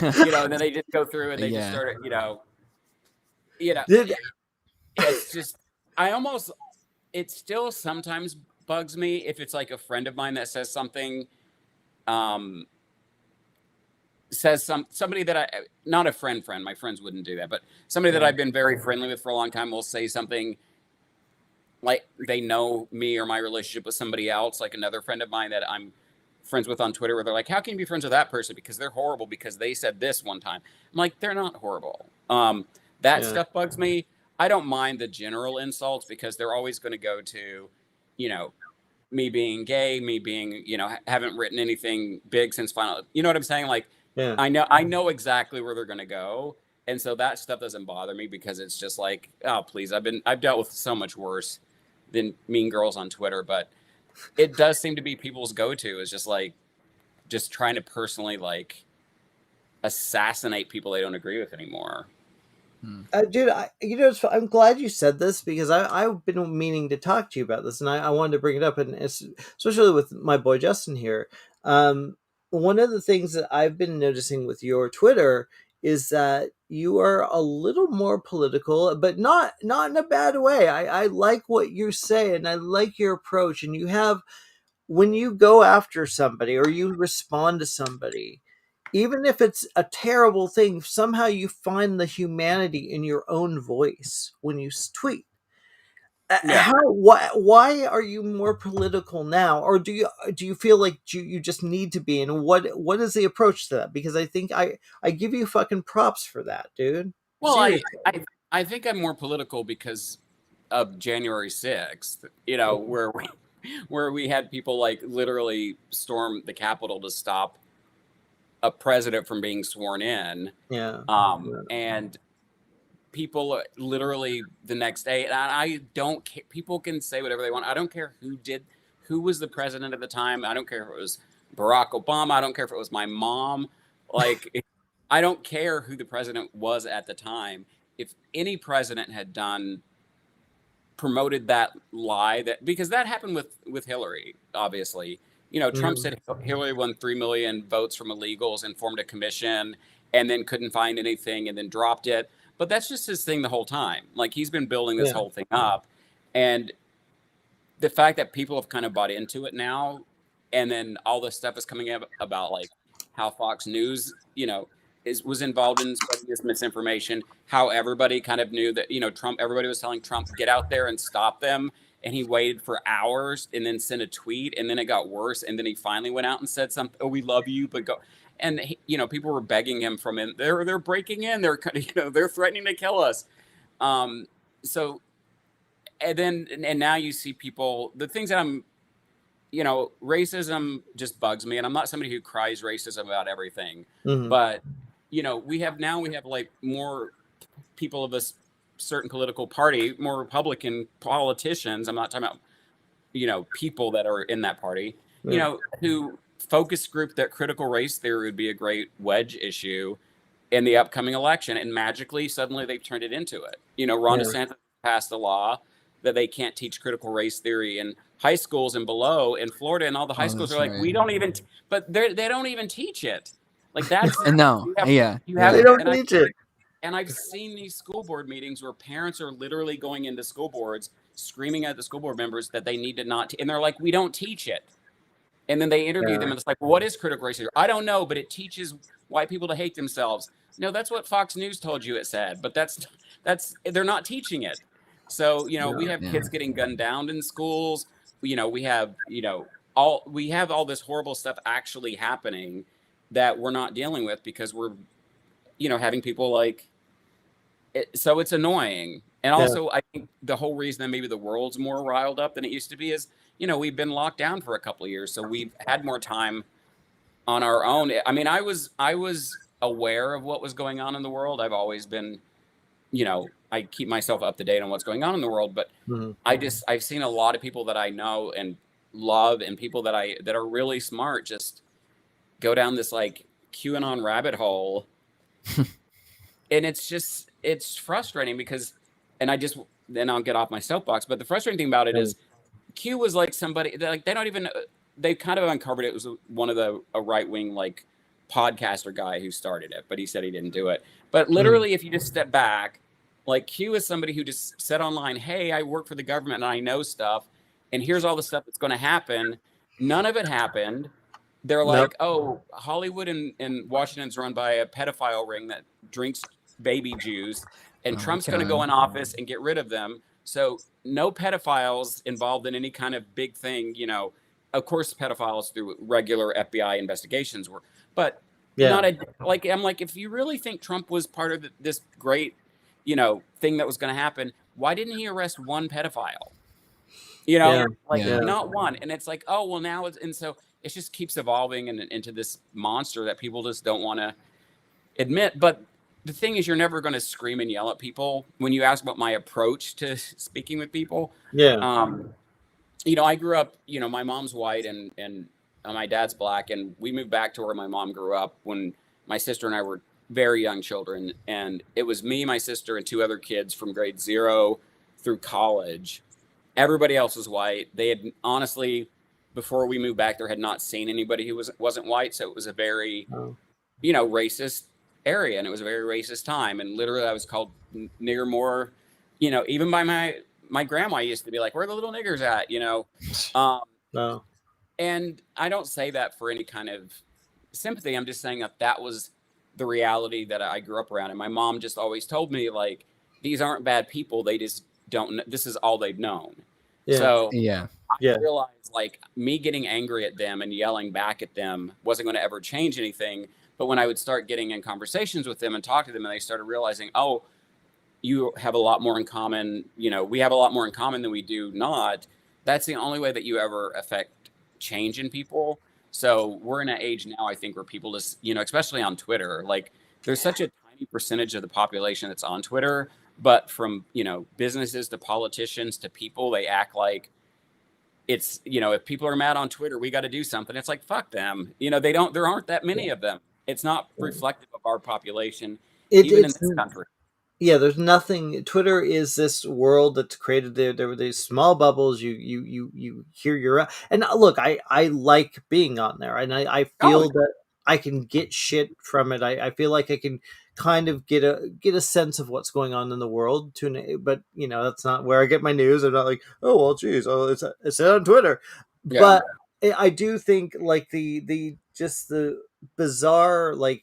you know. And then they just go through and they just start it, you know. It's just it still sometimes bugs me if it's like a friend of mine that says something. Somebody that not a friend, my friends wouldn't do that, but somebody that I've been very friendly with for a long time will say something like they know me or my relationship with somebody else, like another friend of mine that I'm friends with on Twitter, where they're like, how can you be friends with that person? Because they're horrible because they said this one time. I'm like, they're not horrible. That stuff bugs me. I don't mind the general insults because they're always going to go to, you know, me being gay, me being, you know, haven't written anything big since final, you know what I'm saying? Like, I know exactly where they're going to go. And so that stuff doesn't bother me because it's just like, oh, please. I've dealt with so much worse than mean girls on Twitter, but it does seem to be people's go-to is just trying to personally like assassinate people they don't agree with anymore. Dude, I'm glad you said this because I've been meaning to talk to you about this, and I wanted to bring it up, and especially with my boy Justin here. One of the things that I've been noticing with your Twitter is that you are a little more political, but not in a bad way. I like what you say, and I like your approach, and you have when you go after somebody or you respond to somebody, even if it's a terrible thing, somehow you find the humanity in your own voice when you tweet. Why are you more political now, or do you feel like you just need to be? And what is the approach to that? Because I think I give you fucking props for that, dude. Well, I think I'm more political because of January 6th, you know, where we had people like literally storm the Capitol to stop a president from being sworn in. And people literally the next day, and I don't care. People can say whatever they want. I don't care who was the president at the time. I don't care if it was Barack Obama. I don't care if it was my mom. Like, I don't care who the president was at the time. If any president had promoted that lie, because that happened with Hillary, obviously. You know, Trump said Hillary won 3 million votes from illegals and formed a commission and then couldn't find anything and then dropped it. But that's just his thing the whole time. Like, he's been building this whole thing up. And the fact that people have kind of bought into it now, and then all this stuff is coming up about like how Fox News, you know, was involved in spreading this misinformation, how everybody kind of knew that, you know, everybody was telling Trump, get out there and stop them. And he waited for hours and then sent a tweet, and then it got worse. And then he finally went out and said something, oh, we love you, but go. And you know, people were begging him from in. They're breaking in. They're, you know, they're threatening to kill us. So, and now you see people. The things that I'm, you know, racism just bugs me, and I'm not somebody who cries racism about everything. But you know, we have like more people of a certain political party, more Republican politicians. I'm not talking about, you know, people that are in that party, you know, who focus group that critical race theory would be a great wedge issue in the upcoming election. And magically, suddenly they've turned it into it. You know, Ron DeSantis passed a law that they can't teach critical race theory in high schools and below in Florida. And all the high schools are like, we don't even, but they don't even teach it. Like that's no, they don't teach it. And I've seen these school board meetings where parents are literally going into school boards, screaming at the school board members that they need to not, and they're like, we don't teach it. And then they interview them and it's like, well, what is critical race theory? I don't know, but it teaches white people to hate themselves. No, that's what Fox News told you it said, but that's they're not teaching it. So, we have kids getting gunned down in schools. We have, we have all this horrible stuff actually happening that we're not dealing with because we're, having people like it. So it's annoying. And also, I think the whole reason that maybe the world's more riled up than it used to be is, we've been locked down for a couple of years, so we've had more time on our own. I mean, I was aware of what was going on in the world. I've always been, I keep myself up to date on what's going on in the world, but I've seen a lot of people that I know and love and people that are really smart just go down this like QAnon rabbit hole. And it's frustrating because, and then I'll get off my soapbox, but the frustrating thing about it is Q was like somebody like they kind of uncovered it was one of a right-wing like podcaster guy who started it, but he said he didn't do it. But literally, if you just step back, like Q is somebody who just said online, hey, I work for the government and I know stuff, and here's all the stuff that's going to happen. None of it happened. They're like, oh, Hollywood and Washington's run by a pedophile ring that drinks baby juice, and Trump's going to go in office and get rid of them. So no pedophiles involved in any kind of big thing, of course, pedophiles through regular FBI investigations were, but not I'm like, if you really think Trump was part of this great, thing that was going to happen, why didn't he arrest one pedophile? Not one. And it's like, oh, well now and so it just keeps evolving into this monster that people just don't want to admit. But the thing is, you're never going to scream and yell at people. When you ask about my approach to speaking with people, I grew up, my mom's white and my dad's black, and we moved back to where my mom grew up when my sister and I were very young children. And it was me, my sister, and two other kids from grade 0 through college. Everybody else was white. They had honestly, before we moved back there, had not seen anybody who wasn't white. So it was a very, racist area, and it was a very racist time. And literally I was called nigger more, even by my grandma used to be like, where are the little niggers at? And I don't say that for any kind of sympathy. I'm just saying that was the reality that I grew up around. And my mom just always told me, like, these aren't bad people. They just don't, this is all they've known. So I realized, like, me getting angry at them and yelling back at them wasn't going to ever change anything. But when I would start getting in conversations with them and talk to them, and they started realizing, oh, you have a lot more in common, we have a lot more in common than we do not. That's the only way that you ever affect change in people. So we're in an age now, I think, where people just, especially on Twitter, like there's such a tiny percentage of the population that's on Twitter, but from, businesses to politicians to people, they act like it's, if people are mad on Twitter, we got to do something. It's like, fuck them. There aren't that many of them. It's not reflective of our population, even in this country. Yeah, there's nothing. Twitter is this world that's created. There were these small bubbles. You hear your, and look, I like being on there, and I feel that I can get shit from it. I feel like I can kind of get a sense of what's going on in the world. But that's not where I get my news. I'm not like, oh well, geez, it's on Twitter. Yeah. But I do think like the just the bizarre, like,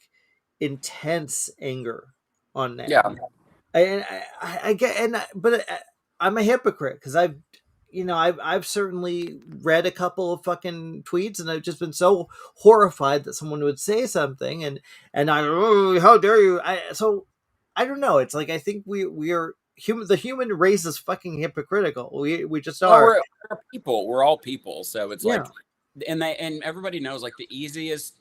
intense anger on that. Yeah. I get, but I'm a hypocrite because I've certainly read a couple of fucking tweets, and I've just been so horrified that someone would say something, and oh, how dare you? So I don't know. It's like I think we are human. The human race is fucking hypocritical. We just are. We're people. We're all people. So it's like, and everybody knows, like, the easiest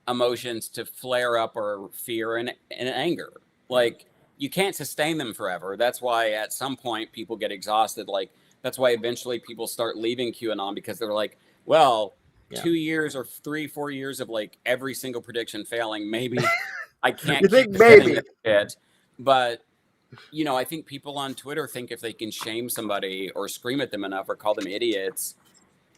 emotions to flare up are fear and anger. Like, you can't sustain them forever. That's why at some point people get exhausted. Like, that's why eventually people start leaving QAnon, because they're like, well, 2 years or 3-4 years of like every single prediction failing, maybe I can't keep maybe it. But I think people on Twitter think if they can shame somebody or scream at them enough or call them idiots,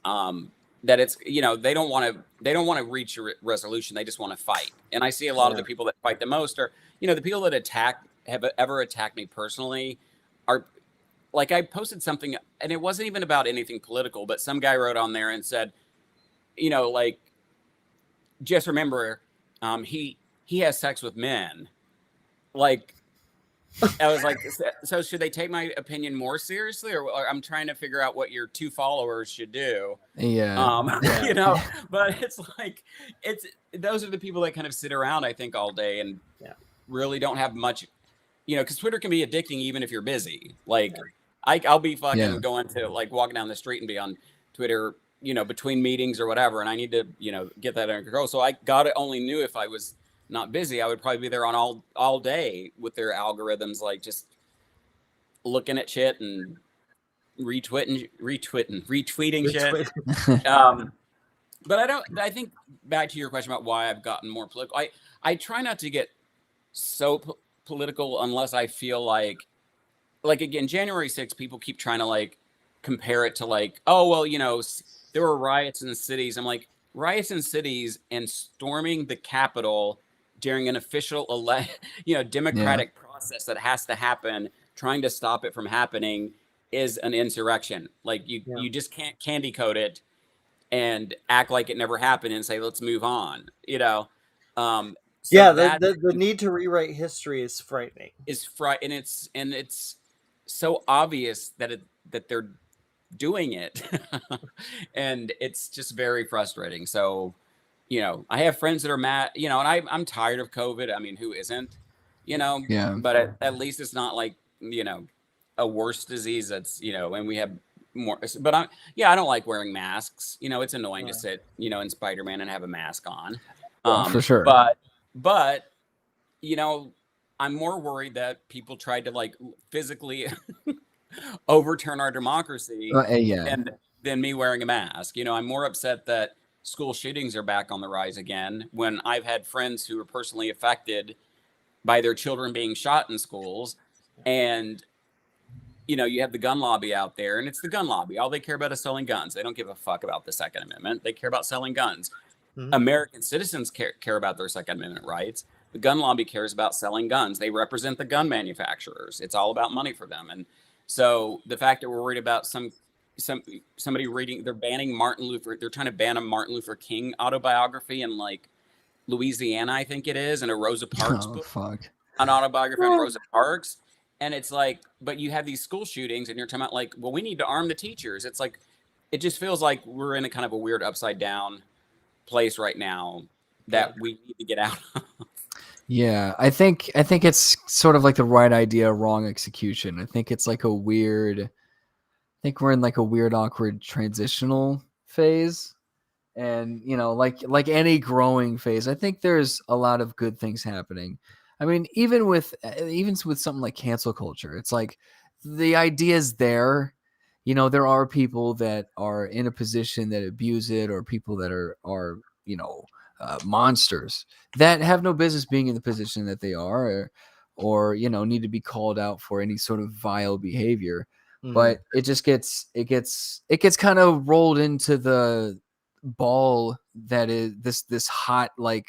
that it's, they don't want to reach a resolution. They just want to fight. And I see a lot of the people that fight the most are, the people that attack have ever attacked me personally are like, I posted something and it wasn't even about anything political, but some guy wrote on there and said, like, just remember, he has sex with men. Like, I was like, so should they take my opinion more seriously, or I'm trying to figure out what your 2 followers should do. Yeah. But it's like, those are the people that kind of sit around, I think, all day and really don't have much, because Twitter can be addicting even if you're busy. Like, I'll be fucking going to, like, walking down the street and be on Twitter, between meetings or whatever, and I need to, get that under control. So I only knew if I was not busy, I would probably be there on all day with their algorithms, like just looking at shit and retweeting shit. But I think back to your question about why I've gotten more political. I try not to get so political unless I feel like again, January 6th, people keep trying to like compare it to like, oh, well, there were riots in cities. I'm like, riots in cities and storming the Capitol during an official democratic process that has to happen, trying to stop it from happening is an insurrection. Like you just can't candy coat it and act like it never happened and say, let's move on, the need to rewrite history is frightening. And it's so obvious that they're doing it. And it's just very frustrating. So, I have friends that are mad, and I'm tired of COVID. I mean, who isn't, but at least it's not like, a worse disease that's, and we have more, but I don't like wearing masks. It's annoying to sit, in Spider-Man and have a mask on. For sure. But, I'm more worried that people tried to like physically overturn our democracy than me wearing a mask. I'm more upset that school shootings are back on the rise again when I've had friends who were personally affected by their children being shot in schools. And, you have the gun lobby out there, and it's the gun lobby. All they care about is selling guns. They don't give a fuck about the Second Amendment. They care about selling guns. Mm-hmm. American citizens care about their Second Amendment rights. The gun lobby cares about selling guns. They represent the gun manufacturers. It's all about money for them. And so the fact that we're worried about somebody reading, they're banning Martin Luther. They're trying to ban a Martin Luther King autobiography in like Louisiana, I think it is, and a Rosa Parks book. Fuck. An autobiography on Rosa Parks. And it's like, but you have these school shootings and you're talking about like, well, we need to arm the teachers. It's like, it just feels like we're in a kind of a weird upside down place right now that we need to get out of. Yeah, I think it's sort of like the right idea, wrong execution. I think it's like we're in like a weird, awkward transitional phase. And, like any growing phase, I think there's a lot of good things happening. I mean, even with something like cancel culture, it's like the idea is there. There are people that are in a position that abuse it, or people that are monsters that have no business being in the position that they are, or need to be called out for any sort of vile behavior. Mm-hmm. But it just gets kind of rolled into the ball that is this hot, like,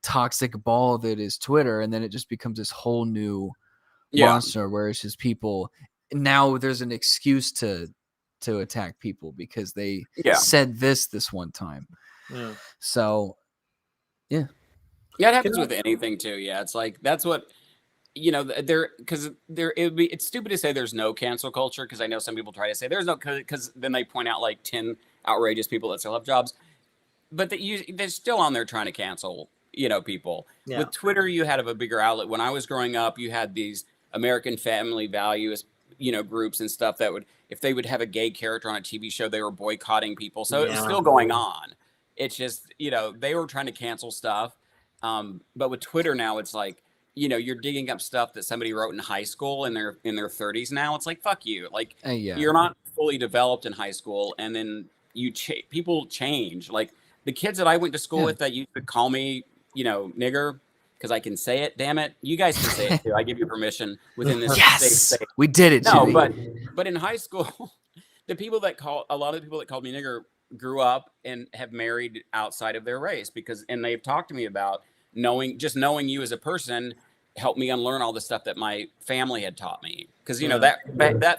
toxic ball that is Twitter, and then it just becomes this whole new monster where it's just people. Now there's an excuse to attack people because they said this one time. Yeah. So yeah, it happens with anything too. Yeah, it's like that's what it's stupid to say there's no cancel culture, because I know some people try to say there's no, because then they point out like 10 outrageous people that still have jobs, but they're still on there trying to cancel people. Yeah. With Twitter, you had a bigger outlet. When I was growing up, you had these American family values, groups and stuff that would, if they would have a gay character on a TV show, they were boycotting people. So it was still going on. It's just, they were trying to cancel stuff. But with Twitter now, it's like, you're digging up stuff that somebody wrote in high school and they're in their 30s now. It's like, fuck you. Like, you're not fully developed in high school. And then people change. Like the kids that I went to school with that used to call me, nigger, because I can say it. Damn it, you guys can say it too. I give you permission within this safe space. We did it. No, but in high school, a lot of the people that called me nigger grew up and have married outside of their race, and they've talked to me about knowing you as a person, helped me unlearn all the stuff that my family had taught me. Because you know Yeah.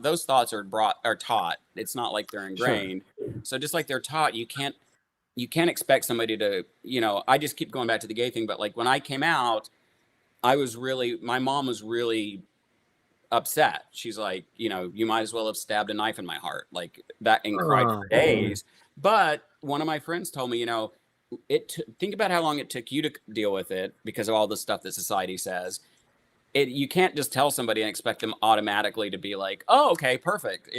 those thoughts are taught. It's not like they're ingrained. So just like they're taught, you can't expect somebody to, you know, I just keep going back to the gay thing, but like when I came out, my mom was really upset. She's like, you know, you might as well have stabbed a knife in my heart, like that, and cried for days. But one of my friends told me, you know, think about how long it took you to deal with it because of all the stuff that society says. You can't just tell somebody and expect them automatically to be like, oh, okay, perfect.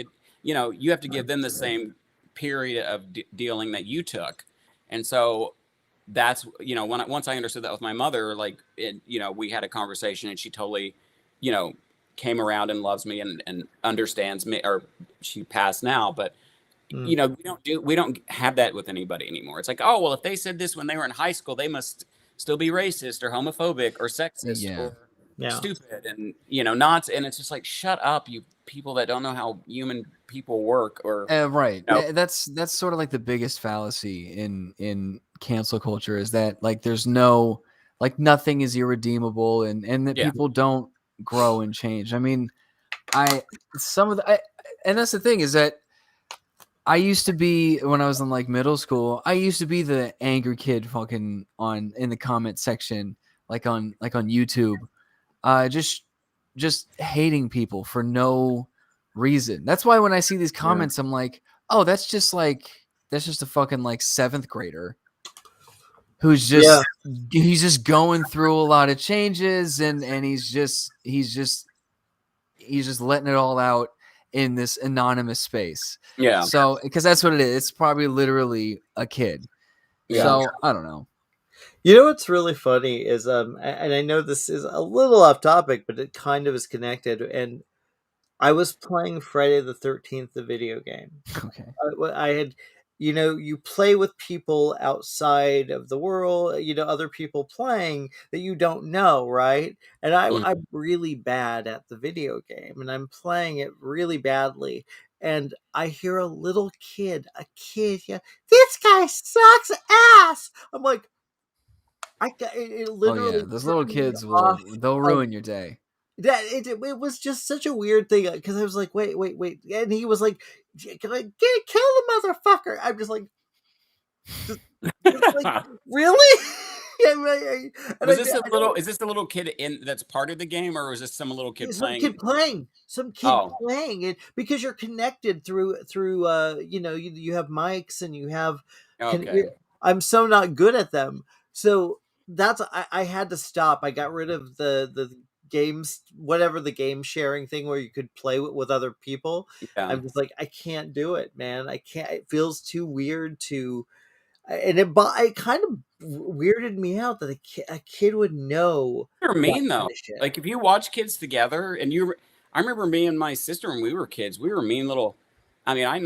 You know, you have to give them the same period of dealing that you took. And so that's, you know, once I understood that with my mother, like, you know, we had a conversation and she totally, you know, came around and loves me and understands me, or she passed now, but you know, we don't have that with anybody anymore. It's like, oh, well, if they said this when they were in high school, they must still be racist or homophobic or sexist or stupid and, you know, not. And it's just like, shut up, you people that don't know how human people work. Or right. You know, That's sort of like the biggest fallacy in cancel culture, is that like there's no, like nothing is irredeemable, and that people don't grow and change. I mean, and that's the thing, is that I used to be, when I was in like middle school, I used to be the angry kid fucking in the comment section, like on YouTube, just hating people for no reason. That's why when I see these comments, I'm like, oh, that's just a fucking like 7th grader who's just he's just going through a lot of changes, and he's just letting it all out in this anonymous space. Yeah. So, because that's what it is. It's probably literally a kid. Yeah. So I don't know. You know what's really funny is and I know this is a little off topic, but it kind of is connected. And I was playing Friday the 13th, the video game. Okay. I had, you know, you play with people outside of the world, you know, other people playing that you don't know, right? And I'm really bad at the video game, and I'm playing it really badly. And I hear a little kid, yeah, this guy sucks ass. I'm like, it literally. Those little kids they'll ruin your day. That it was just such a weird thing, because I was like, wait, and he was like, kill the motherfucker. I'm just like, really? Is this the little kid that's part of the game, or is this some little kid playing? Some kid playing it, because you're connected through you know, you have mics and you have. I'm so not good at them, so that's I had to stop. I got rid of the games, whatever the game sharing thing where you could play with other people. I'm just like, I can't do it, man. I can't. It feels too weird to. And it kind of weirded me out that a kid would know. They're mean though. Like if you watch kids together, and I remember me and my sister when we were kids, we were mean little. I mean, I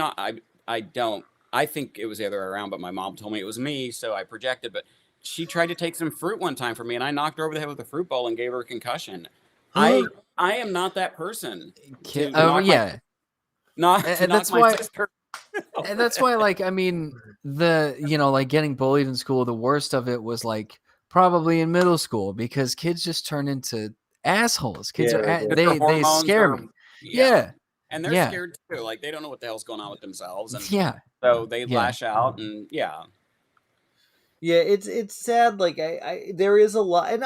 think it was the other way around, but my mom told me it was me, so I projected. But she tried to take some fruit one time for me, and I knocked her over the head with a fruit bowl and gave her a concussion. I am not that person. That's why. And that's why, like, I mean, like getting bullied in school, the worst of it was like probably in middle school, because kids just turn into assholes. Kids they scare me. Yeah. And they're scared too. Like they don't know what the hell's going on with themselves. And so they lash out, and it's sad. Like there is a lot, and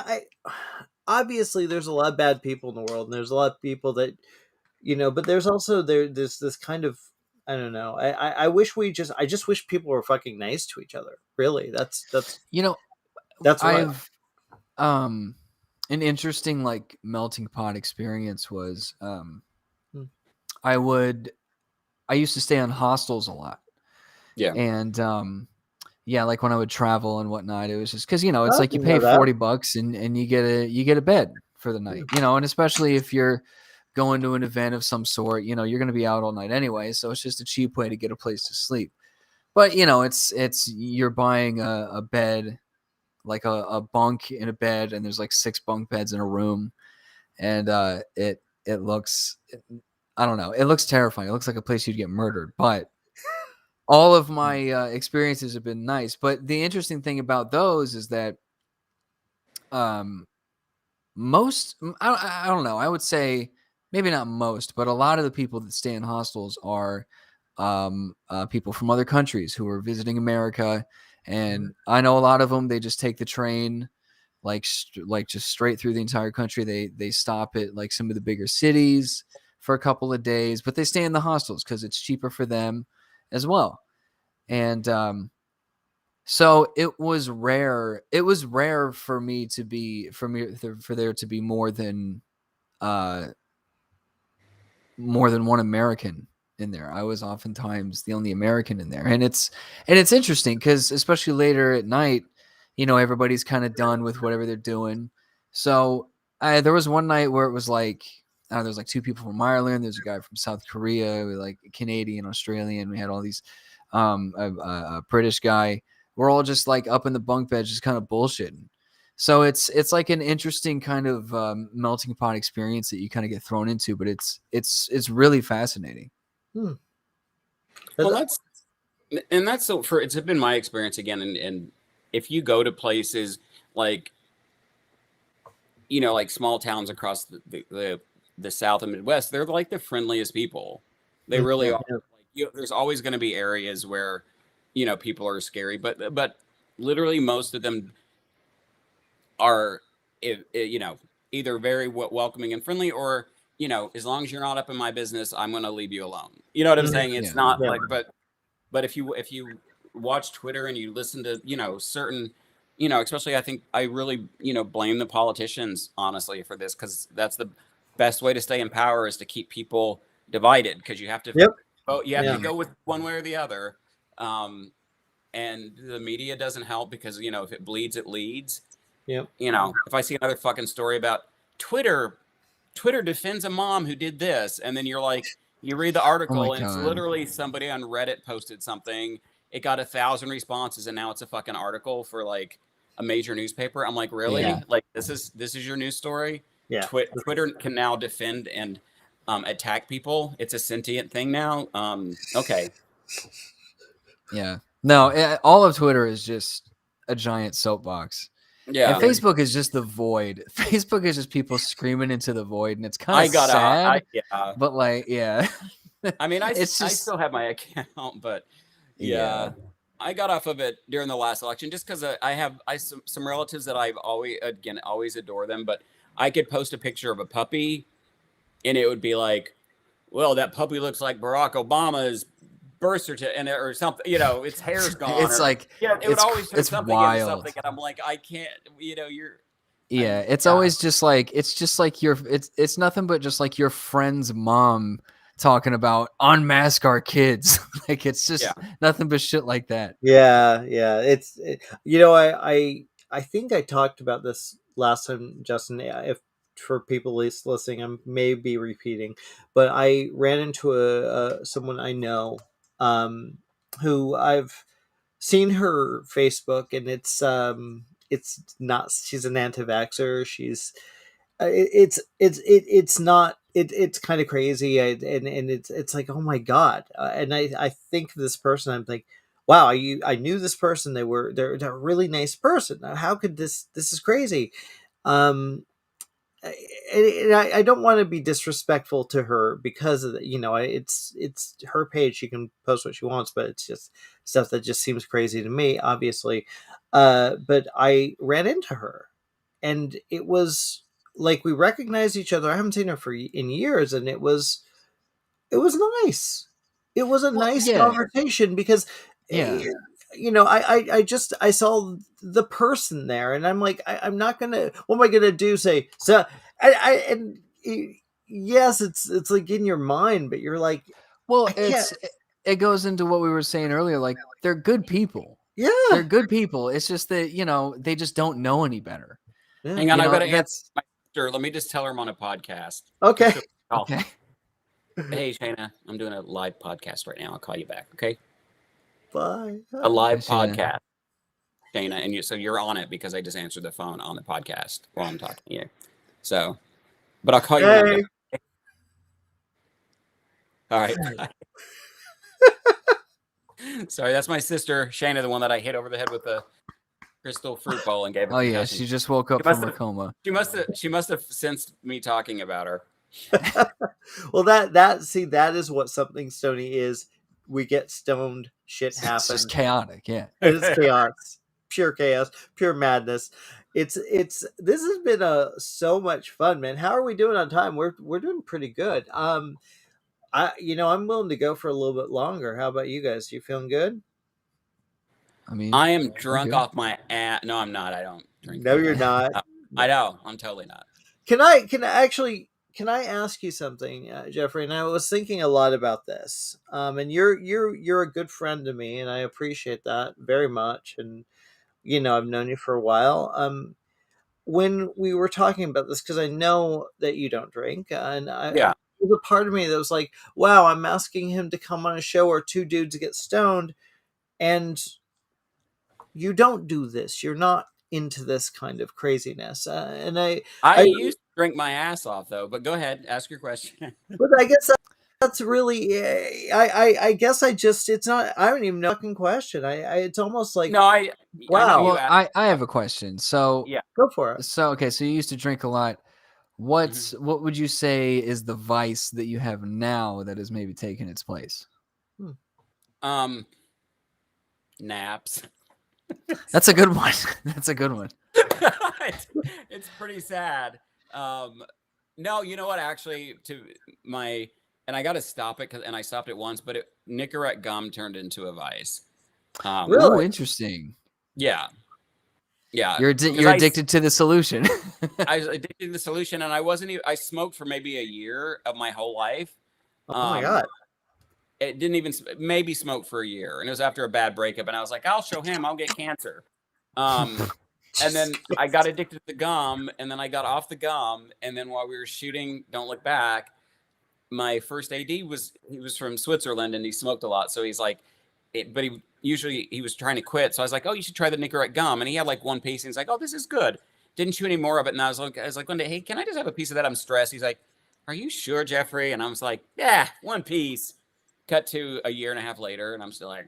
obviously there's a lot of bad people in the world, and there's a lot of people that, you know, but there's also there's this kind of, I don't know. I just wish people were fucking nice to each other. Really, that's you know, that's I have an interesting like melting pot experience was I used to stay on hostels a lot. Yeah. And like when I would travel and whatnot, it was just because, you know, it's like you pay $40 and you get a bed for the night, you know, and especially if you're going to an event of some sort, you know, you're going to be out all night anyway. So it's just a cheap way to get a place to sleep. But, you know, it's you're buying a bed, like a bunk in a bed, and there's like 6 bunk beds in a room. And it looks, I don't know, it looks terrifying. It looks like a place you'd get murdered. But all of my experiences have been nice. But the interesting thing about those is that I don't know. I would say maybe not most, but a lot of the people that stay in hostels are people from other countries who are visiting America. And I know a lot of them, they just take the train like just straight through the entire country. They stop at like some of the bigger cities for a couple of days, but they stay in the hostels because it's cheaper for them as well. And so it was rare. It was rare for there to be more than one American in there. I was oftentimes the only American in there, and it's interesting because especially later at night, everybody's kind of done with whatever they're doing. So there was one night where it was like there's like two people from Ireland. There's a guy from South Korea, like Canadian, Australian. We had all these a British guy. We're all just like up in the bunk bed, just kind of bullshitting. So it's like an interesting kind of melting pot experience that you kind of get thrown into, but it's really fascinating. Well, that's so it's been my experience again, and if you go to places like like small towns across the South and Midwest, they're like the friendliest people. They really are. Like, there's always going to be areas where people are scary, but literally most of them are either very welcoming and friendly, or as long as you're not up in my business, I'm going to leave you alone. You know what I'm saying? It's not like, but if you watch Twitter and you listen to certain especially, I think I really blame the politicians honestly for this, because that's the best way to stay in power, is to keep people divided, because you have to vote, you have to go with one way or the other. And the media doesn't help, because if it bleeds, it leads. Yep. If I see another fucking story about Twitter defends a mom who did this, and then you're like, you read the article, and it's literally somebody on Reddit posted something. It got 1,000 responses, and now it's a fucking article for like a major newspaper. I'm like, really? Yeah. Like this is your news story? Yeah. Twitter can now defend and attack people. It's a sentient thing now. Okay. Yeah. No, all of Twitter is just a giant soapbox. Yeah. And Facebook is just the void. Facebook is just people screaming into the void, and it's kind of sad. But like, yeah. I mean, I still have my account, but yeah. I got off of it during the last election just because I have some relatives that I've always adore them, but I could post a picture of a puppy, and it would be like, well, that puppy looks like Barack Obama's birth certificate, or something. Its hair's gone. It's like, it would always turn something into something, and I'm like, I can't. You're. Yeah, it's always just like it's nothing but just like your friend's mom talking about unmask our kids. Like, it's just nothing but shit like that. Yeah. I think I talked about this last time, Justin. If for people listening, I may be repeating, but I ran into someone I know, who I've seen her Facebook, and it's not, she's an anti-vaxxer. She's it's kind of crazy, and it's like, oh my god. And I think this person, I'm like, wow, I knew this person. They're a really nice person. How could this is crazy. And I don't want to be disrespectful to her, because of it's her page. She can post what she wants, but it's just stuff that just seems crazy to me, obviously. But I ran into her, and it was like, we recognized each other. I haven't seen her in years, and it was nice. It was a nice conversation, because I saw the person there, and I'm like, I'm not gonna. What am I gonna do? Say so? Yes, it's like in your mind, but you're like, well, it goes into what we were saying earlier. Like, they're good people. Yeah, they're good people. It's just that they just don't know any better. Yeah. Hang on, I've got to answer my sister. Let me just tell her I'm on a podcast. Okay. Okay. Hey, Shayna, I'm doing a live podcast right now. I'll call you back. Okay. Bye. A live podcast, Shayna, and so you're on it because I just answered the phone on the podcast while I'm talking to you. So, but I'll call you. Hey. All right. Sorry, that's my sister Shayna, the one that I hit over the head with the crystal fruit bowl and gave her. Oh yeah, she just woke up from a coma. She must have sensed me talking about her. Well, that is what something Stoney is. We get stoned, shit happens. It's just chaotic, yeah. It is chaos, pure chaos, pure madness. It's this has been so much fun, man. How are we doing on time? We're doing pretty good. I'm willing to go for a little bit longer. How about you guys? You feeling good? I mean, I am drunk off my ass. No, I'm not. I don't drink. No, you're not. I know. I'm totally not. Can I ask you something, Jeffrey? And I was thinking a lot about this. And you're a good friend to me, and I appreciate that very much. And I've known you for a while. When we were talking about this, because I know that you don't drink, and there was a part of me that was like, wow, I'm asking him to come on a show where two dudes get stoned, and you don't do this. You're not into this kind of craziness. And I used to drink my ass off, though. But go ahead, ask your question. But I guess that's really. I guess it's not. I don't even know. Fucking question. It's almost like wow. Well, I have a question. So yeah, go for it. So okay, so you used to drink a lot. What would you say is the vice that you have now that has maybe taken its place? Naps. That's a good one. That's a good one. It's pretty sad. No, you know what? Actually, and I got to stop it and I stopped it once, but Nicorette gum turned into a vice. Really? Oh, interesting. Yeah. Yeah. You're addicted to the solution. I was addicted to the solution, and I smoked for maybe a year of my whole life. Oh my God. It didn't even maybe smoke for a year, and it was after a bad breakup, and I was like, I'll show him, I'll get cancer. And then I got addicted to the gum, and then I got off the gum, and then while we were shooting Don't Look Back, my first AD he was from Switzerland, and he smoked a lot, so he's like, but he was trying to quit, so I was like, oh, you should try the Nicorette gum, and he had like one piece, and he's like, oh, this is good. Didn't chew any more of it, and I was like one day, hey, can I just have a piece of that? I'm stressed. He's like, are you sure, Jeffrey? And I was like, yeah, one piece. Cut to a year and a half later, and I'm still like,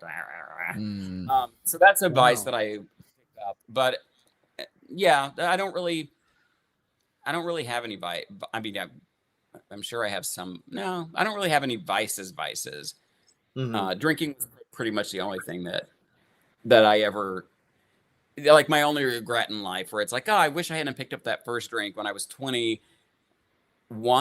so that's a vice that I picked up. But yeah, I don't really have any vice. I mean, I'm sure I have some. No, I don't really have any vices. Drinking was pretty much the only thing that I ever, like, my only regret in life, where it's like, oh, I wish I hadn't picked up that first drink when I was 21,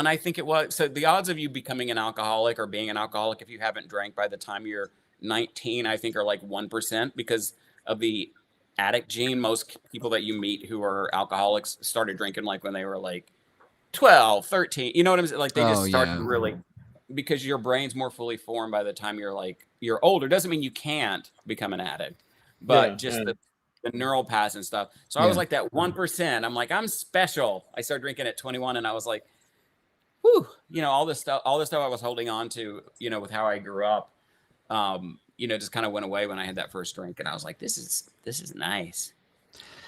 I think it was. So the odds of you becoming an alcoholic or being an alcoholic if you haven't drank by the time you're 19, I think are like 1%, because of the addict gene. Most people that you meet who are alcoholics started drinking like when they were like 12, 13. You know what I'm saying? Like they just started really, because your brain's more fully formed by the time you're older. Doesn't mean you can't become an addict, but the neural paths and stuff. So I was like that 1%. I'm like, I'm special. I started drinking at 21, and I was like, whew, all this stuff I was holding on to, with how I grew up, just kind of went away when I had that first drink, and I was like, this is nice.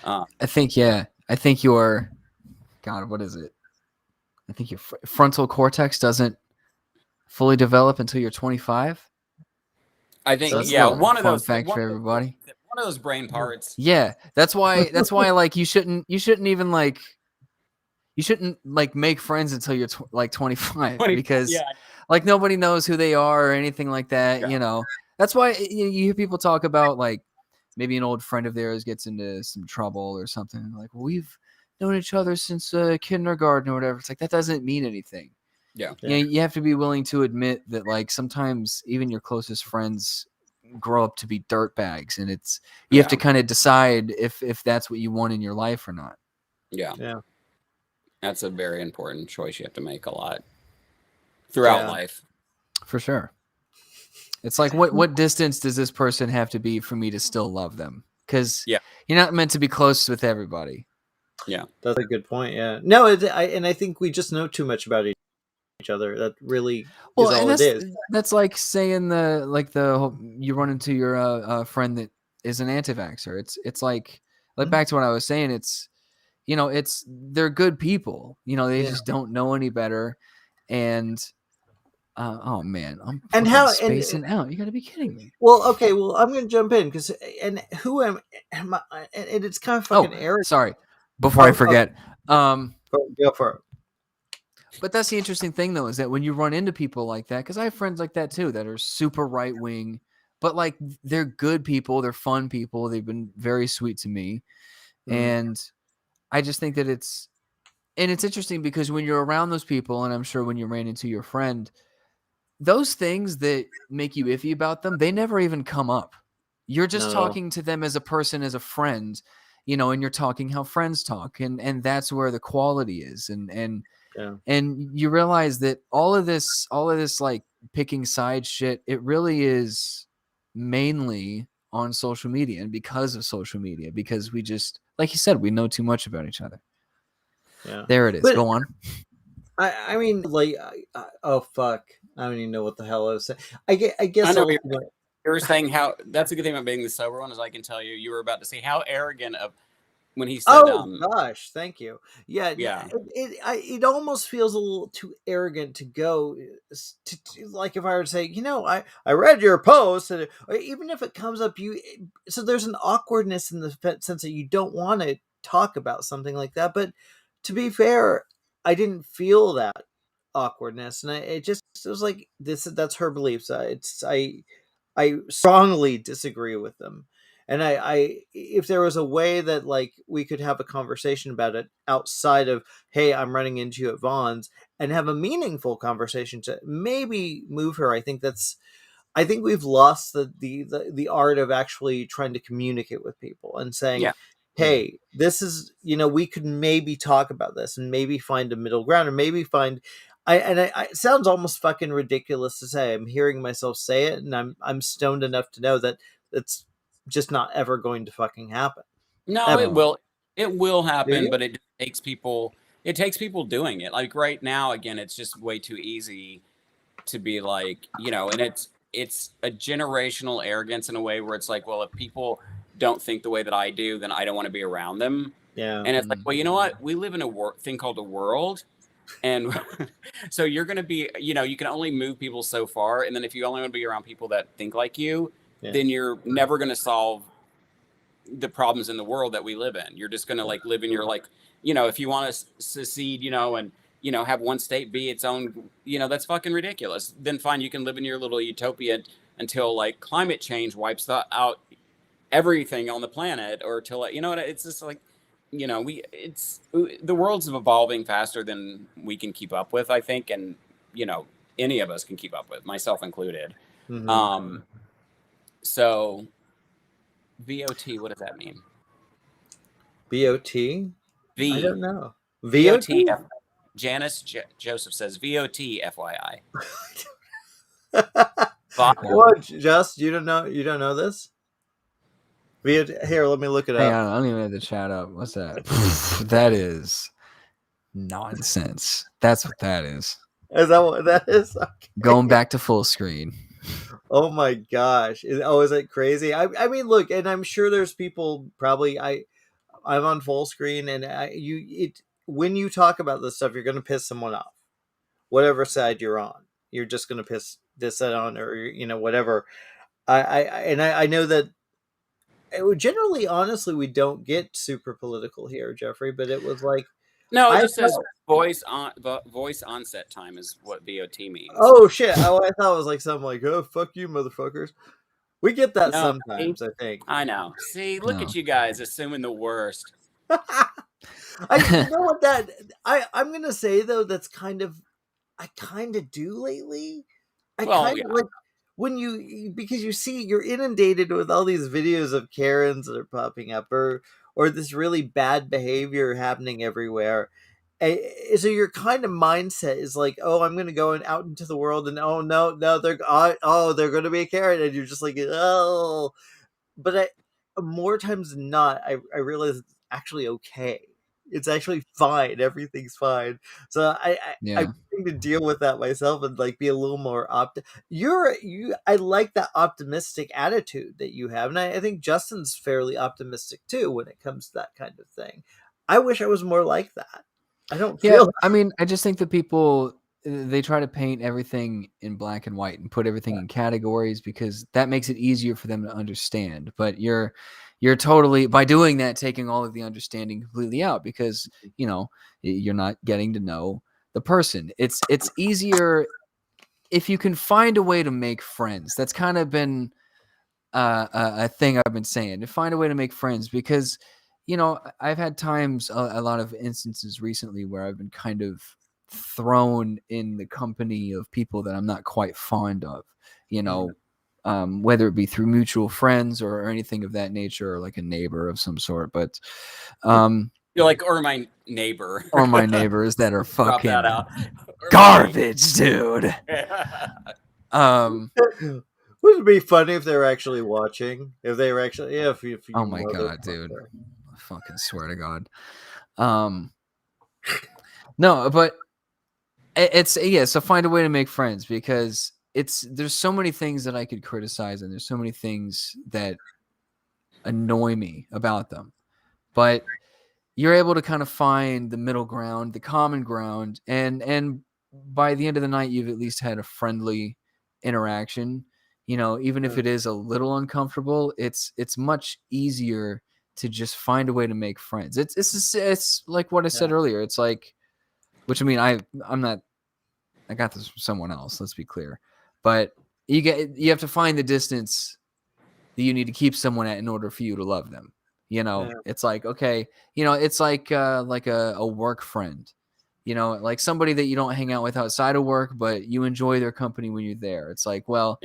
I think your, God, what is it? I think your frontal cortex doesn't fully develop until you're 25. I think, one of those fact for everybody. One of those brain parts. Yeah, that's why like you shouldn't even like. You shouldn't like make friends until you're 25 because like nobody knows who they are or anything like that. That's why you hear people talk about like maybe an old friend of theirs gets into some trouble or something. Like, well, we've known each other since kindergarten or whatever. It's like, that doesn't mean anything. Yeah. You have to be willing to admit that like sometimes even your closest friends grow up to be dirtbags, and you have to kind of decide if that's what you want in your life or not. Yeah. Yeah. That's a very important choice you have to make a lot throughout life. For sure. It's like, what distance does this person have to be for me to still love them? Because you're not meant to be close with everybody. Yeah. That's a good point. Yeah. No, I think we just know too much about each other. That really is all it is. That's like saying you run into your friend that is an anti-vaxxer. It's like back to what I was saying, they're good people. They just don't know any better. And Oh man, I'm And fucking how spacing out. You got to be kidding me. Well, okay, well, I'm gonna jump in because who am I? And it's kind of fucking arrogant. Sorry. Before I forget, go for it. But that's the interesting thing, though, is that when you run into people like that, because I have friends like that too that are super right wing, but like they're good people, they're fun people, they've been very sweet to me, and I just think that it's interesting because when you're around those people, and I'm sure when you ran into your friend, those things that make you iffy about them, they never even come up. You're just talking to them as a person, as a friend, you know, and you're talking how friends talk, and that's where the quality is, and you realize that all of this like picking side shit, it really is mainly on social media, and because of social media, because we just, like you said, we know too much about each other. Yeah, there it is. But go on. I mean, like, oh fuck, I don't even know what the hell I was saying. I guess I know you were saying how that's a good thing about being the sober one, is I can tell you were about to say how arrogant of when he said, gosh, thank you. Yeah. It almost feels a little too arrogant to go to like, if I were to say, you know, I read your post, or even if it comes up, so there's an awkwardness in the sense that you don't want to talk about something like that. But to be fair, I didn't feel that awkwardness, and it was like, that's her beliefs. I strongly disagree with them. And I if there was a way that like we could have a conversation about it outside of, hey, I'm running into you at Vaughn's, and have a meaningful conversation to maybe move her, I think we've lost the art of actually trying to communicate with people and saying, hey, this is, you know, we could maybe talk about this and maybe find a middle ground, or maybe find, it sounds almost fucking ridiculous to say. I'm hearing myself say it, and I'm stoned enough to know that it's just not ever going to fucking happen. No, ever. it will happen, but it takes people doing it. Like right now, again, it's just way too easy to be like, you know, and it's a generational arrogance in a way where it's like, well, if people don't think the way that I do, then I don't want to be around them. Yeah. And it's like, well, you know what? We live in a thing called a world. And so you're going to be, you know, you can only move people so far. And then if you only want to be around people that think like you, then you're never going to solve the problems in the world that we live in. You're just going to like live in your, like, you know, if you want to secede, you know, and, you know, have one state be its own, you know, that's fucking ridiculous. Then fine, you can live in your little utopia until like climate change wipes out everything on the planet, or till, you know, it's just like, you know, the world's evolving faster than we can keep up with, I think. And, you know, any of us can keep up with, myself included. So VOT, what does that mean? VOT? I don't know. VOT. Janice Joseph says VOT, FYI. What, Just, you don't know this? Here, let me look it up. I don't even have the chat up. What's that? That is nonsense. That's what that is. Is that what that is? Okay. Going back to full screen. Oh my gosh. Is it crazy? I mean, look, and I'm sure there's people probably, I'm on full screen, and when you talk about this stuff, you're going to piss someone off. Whatever side you're on, you're just going to piss this side on, or, you know, whatever. I know that generally, honestly, we don't get super political here, Jeffrey, but it was like, no, it just says voice onset time is what VOT means. Oh shit! I thought it was like something like, "Oh, fuck you, motherfuckers." We get that sometimes, I think. I know. See, look at you guys assuming the worst. You know what I'm gonna say though. That's I kind of do lately. Like when because you see, you're inundated with all these videos of Karens that are popping up, or this really bad behavior happening everywhere. So your kind of mindset is like, oh, I'm going to go out into the world, and oh no, they're going to be a Karen, and you're just like, oh. But more times than not, I realize it's actually okay. It's actually fine. Everything's fine. So I'm trying to deal with that myself and like be a little more I like that optimistic attitude that you have, and I think Justin's fairly optimistic too when it comes to that kind of thing. I wish I was more like that. I don't feel. I mean, I just think that people they try to paint everything in black and white and put everything in categories because that makes it easier for them to understand. But you're totally, by doing that, taking all of the understanding completely out because, you know, you're not getting to know the person. It's easier if you can find a way to make friends. That's kind of been a thing I've been saying, to find a way to make friends, because, you know, I've had times, a lot of instances recently where I've been kind of thrown in the company of people that I'm not quite fond of, you know, whether it be through mutual friends or anything of that nature, or like a neighbor of some sort. But you're like, or my neighbor, or my neighbors that are drop fucking that out. garbage, dude. Would it be funny if they were actually watching? If they were actually, yeah. If you oh my god, dude! I fucking swear to God. No, but it's so find a way to make friends, because there's so many things that I could criticize, and there's so many things that annoy me about them, but you're able to kind of find the middle ground, the common ground, and by the end of the night, you've at least had a friendly interaction. You know, even if it is a little uncomfortable, it's much easier to just find a way to make friends. It's like what I said earlier. It's like, which I mean, I got this from someone else. Let's be clear, but you have to find the distance that you need to keep someone at in order for you to love them. You know, it's like, okay, you know, it's like a work friend, you know, like somebody that you don't hang out with outside of work, but you enjoy their company when you're there. It's like, well,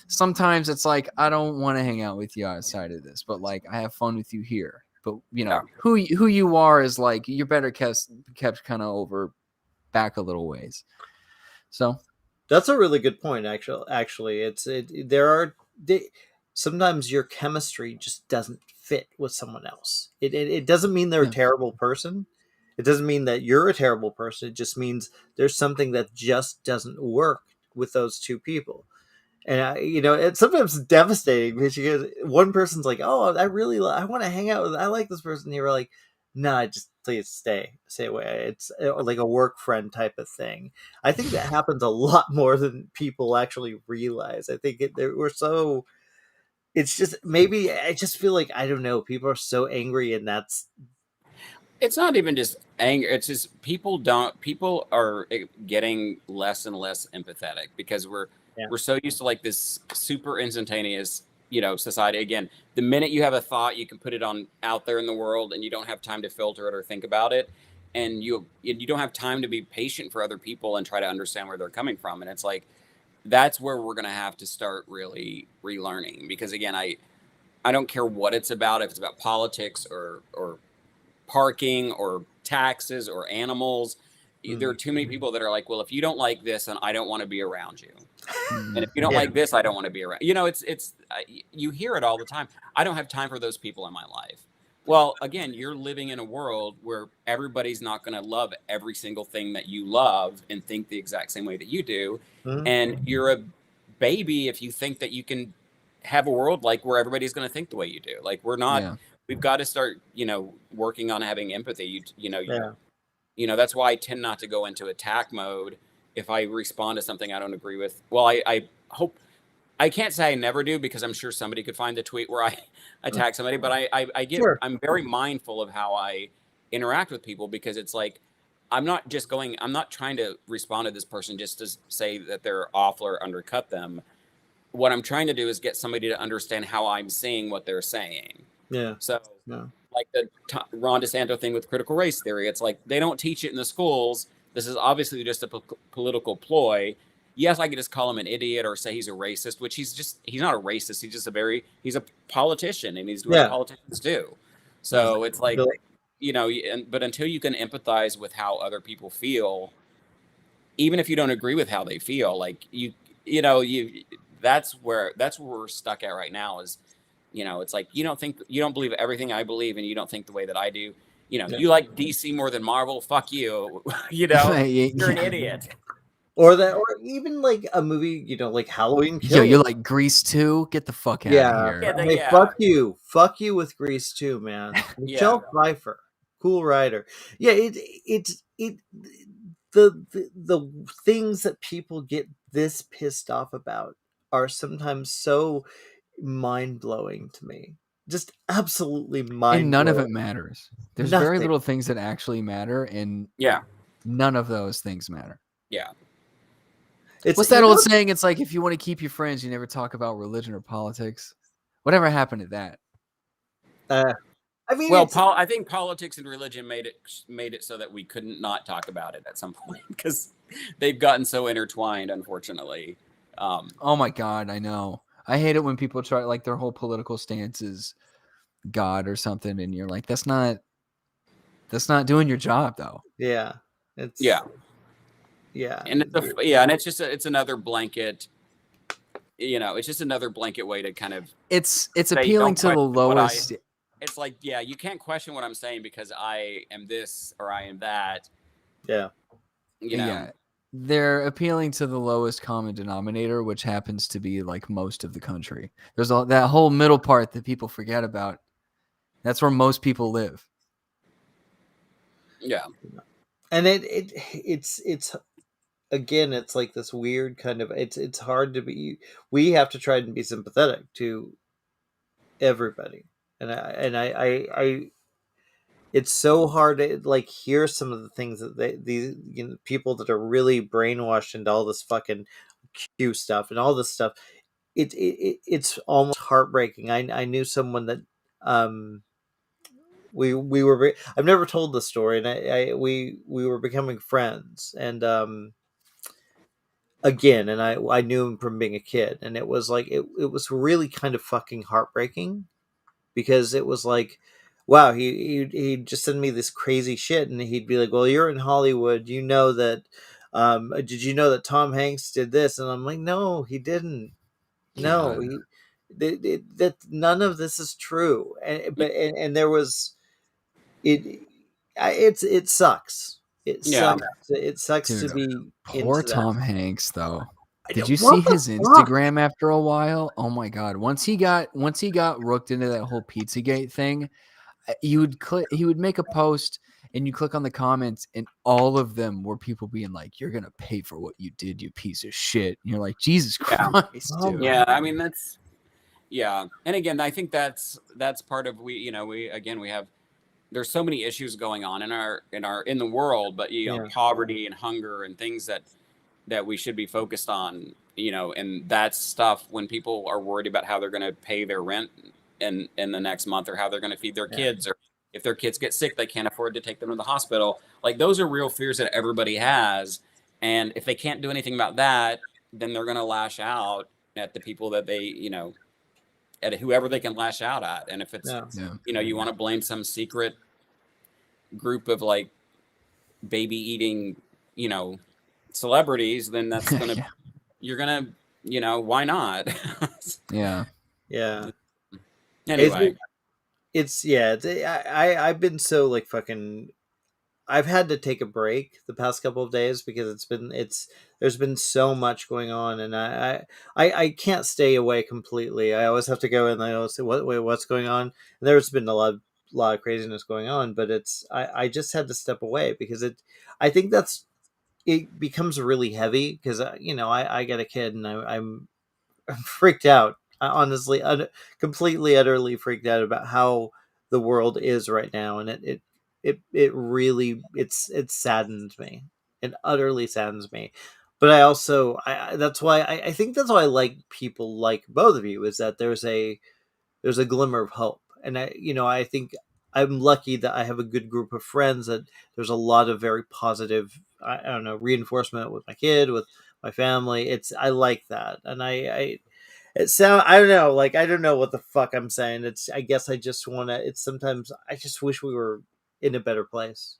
sometimes it's like, I don't want to hang out with you outside of this, but like I have fun with you here. But you know, who you are is like, you're better kept kind of over back a little ways. So that's a really good point. Actually, sometimes your chemistry just doesn't fit with someone else. It doesn't mean they're a terrible person. It doesn't mean that you're a terrible person. It just means there's something that just doesn't work with those two people. And you know, it's sometimes devastating because one person's like, "Oh, I want to hang out with. I like this person." And you're like, "Nah, just please stay away." It's like a work friend type of thing. I think that happens a lot more than people actually realize. I think we're so. It's just, maybe I just feel like, I don't know. People are so angry, and that's. It's not even just anger. It's just people are getting less and less empathetic because we're so used to like this super instantaneous, you know, society. Again, the minute you have a thought, you can put it out there in the world, and you don't have time to filter it or think about it, and you don't have time to be patient for other people and try to understand where they're coming from. And it's like, that's where we're gonna have to start really relearning, because again, I don't care what it's about, if it's about politics or parking or taxes or animals. There are too many people that are like, well, if you don't like this, then I don't want to be around you. And if you don't like this, I don't want to be around. You know, it's you hear it all the time. I don't have time for those people in my life. Well, again, you're living in a world where everybody's not going to love every single thing that you love and think the exact same way that you do. And you're a baby if you think that you can have a world like where everybody's going to think the way you do. Like, we're not. We've got to start, you know, working on having empathy. You know, that's why I tend not to go into attack mode if I respond to something I don't agree with. Well, I hope, I can't say I never do, because I'm sure somebody could find the tweet where I attack somebody, but I'm very mindful of how I interact with people, because it's like, I'm not trying to respond to this person just to say that they're awful or undercut them. What I'm trying to do is get somebody to understand how I'm seeing what they're saying. So like the Ron DeSanto thing with critical race theory, it's like, they don't teach it in the schools. This is obviously just a political ploy. Yes, I could just call him an idiot or say he's a racist, which he's not a racist. He's a politician, and he's doing what politicians do. So it's like, you know, but until you can empathize with how other people feel, even if you don't agree with how they feel, like that's where we're stuck at right now. Is, you know, it's like, you don't believe everything I believe, and you don't think the way that I do. You know, you like DC more than Marvel. Fuck you. You know, you're an idiot. Or even like a movie, you know, like Halloween Kills. Yo, you're like Grease 2? Get the fuck out of here. Fuck you with Grease 2, man. Michelle Pfeiffer, cool writer. Yeah, the things that people get this pissed off about are sometimes so mind-blowing to me. Just absolutely mind-blowing. And none of it matters. There's very little things that actually matter, and none of those things matter. Yeah. What's that old saying? It's like, if you want to keep your friends, you never talk about religion or politics. Whatever happened to that? I mean, well, I think politics and religion made it so that we couldn't not talk about it at some point, because they've gotten so intertwined, unfortunately. Oh my God, I know. I hate it when people try, like, their whole political stance is God or something, and you're like, that's not doing your job, though. Yeah. And it's another blanket. It's just another blanket way to kind of. It's appealing to the lowest. It's like, you can't question what I'm saying because I am this or I am that. Yeah. Yeah. They're appealing to the lowest common denominator, which happens to be like most of the country. There's that whole middle part that people forget about. That's where most people live. Yeah. And it's again, it's like this weird kind of, it's hard to be, we have to try and be sympathetic to everybody. And I it's so hard to like hear some of the things that these people that are really brainwashed into all this fucking Q stuff and all this stuff. It's almost heartbreaking. I knew someone that we were, I've never told the story, and we were becoming friends, and again, and I knew him from being a kid, and it was like it was really kind of fucking heartbreaking, because it was like, wow, he'd just send me this crazy shit, and he'd be like, well, you're in Hollywood, you know that, did you know that Tom Hanks did this? And I'm like, no, he didn't. No, that none of this is true. And there was it sucks. It sucks. It sucks. Dude, to be poor Tom Hanks, though. Did you see his Instagram after a while? Oh my God! Once he got rooked into that whole Pizzagate thing, he would make a post, and you click on the comments, and all of them were people being like, "You're gonna pay for what you did, you piece of shit." And you're like, Jesus Christ, dude. Yeah, I mean that's. Yeah, and again, I think that's part of we have. There's so many issues going on in the world, but poverty and hunger and things that we should be focused on, and that's stuff when people are worried about how they're going to pay their rent in the next month, or how they're going to feed their kids, or if their kids get sick, they can't afford to take them to the hospital. Like, those are real fears that everybody has. And if they can't do anything about that, then they're going to lash out at the people that they, at whoever they can lash out at. And if it's, you want to blame some secret group of like baby eating, celebrities, then that's going to, you're going to, why not? Yeah. Anyway. I've been so like fucking, I've had to take a break the past couple of days because there's been so much going on, and I can't stay away completely. I always have to go and I always say, what's going on? And there's been a lot of craziness going on, but I just had to step away because I think it becomes really heavy because I got a kid and I'm freaked out. I honestly, completely, utterly freaked out about how the world is right now, and it really it saddens me. It utterly saddens me. But I also that's why I think that's why I like people like both of you, is that there's a glimmer of hope. And I think I'm lucky that I have a good group of friends, that there's a lot of very positive, I don't know, reinforcement with my kid, with my family. I like that. And I don't know, like, I don't know what the fuck I'm saying. I guess I just want to, sometimes I just wish we were in a better place.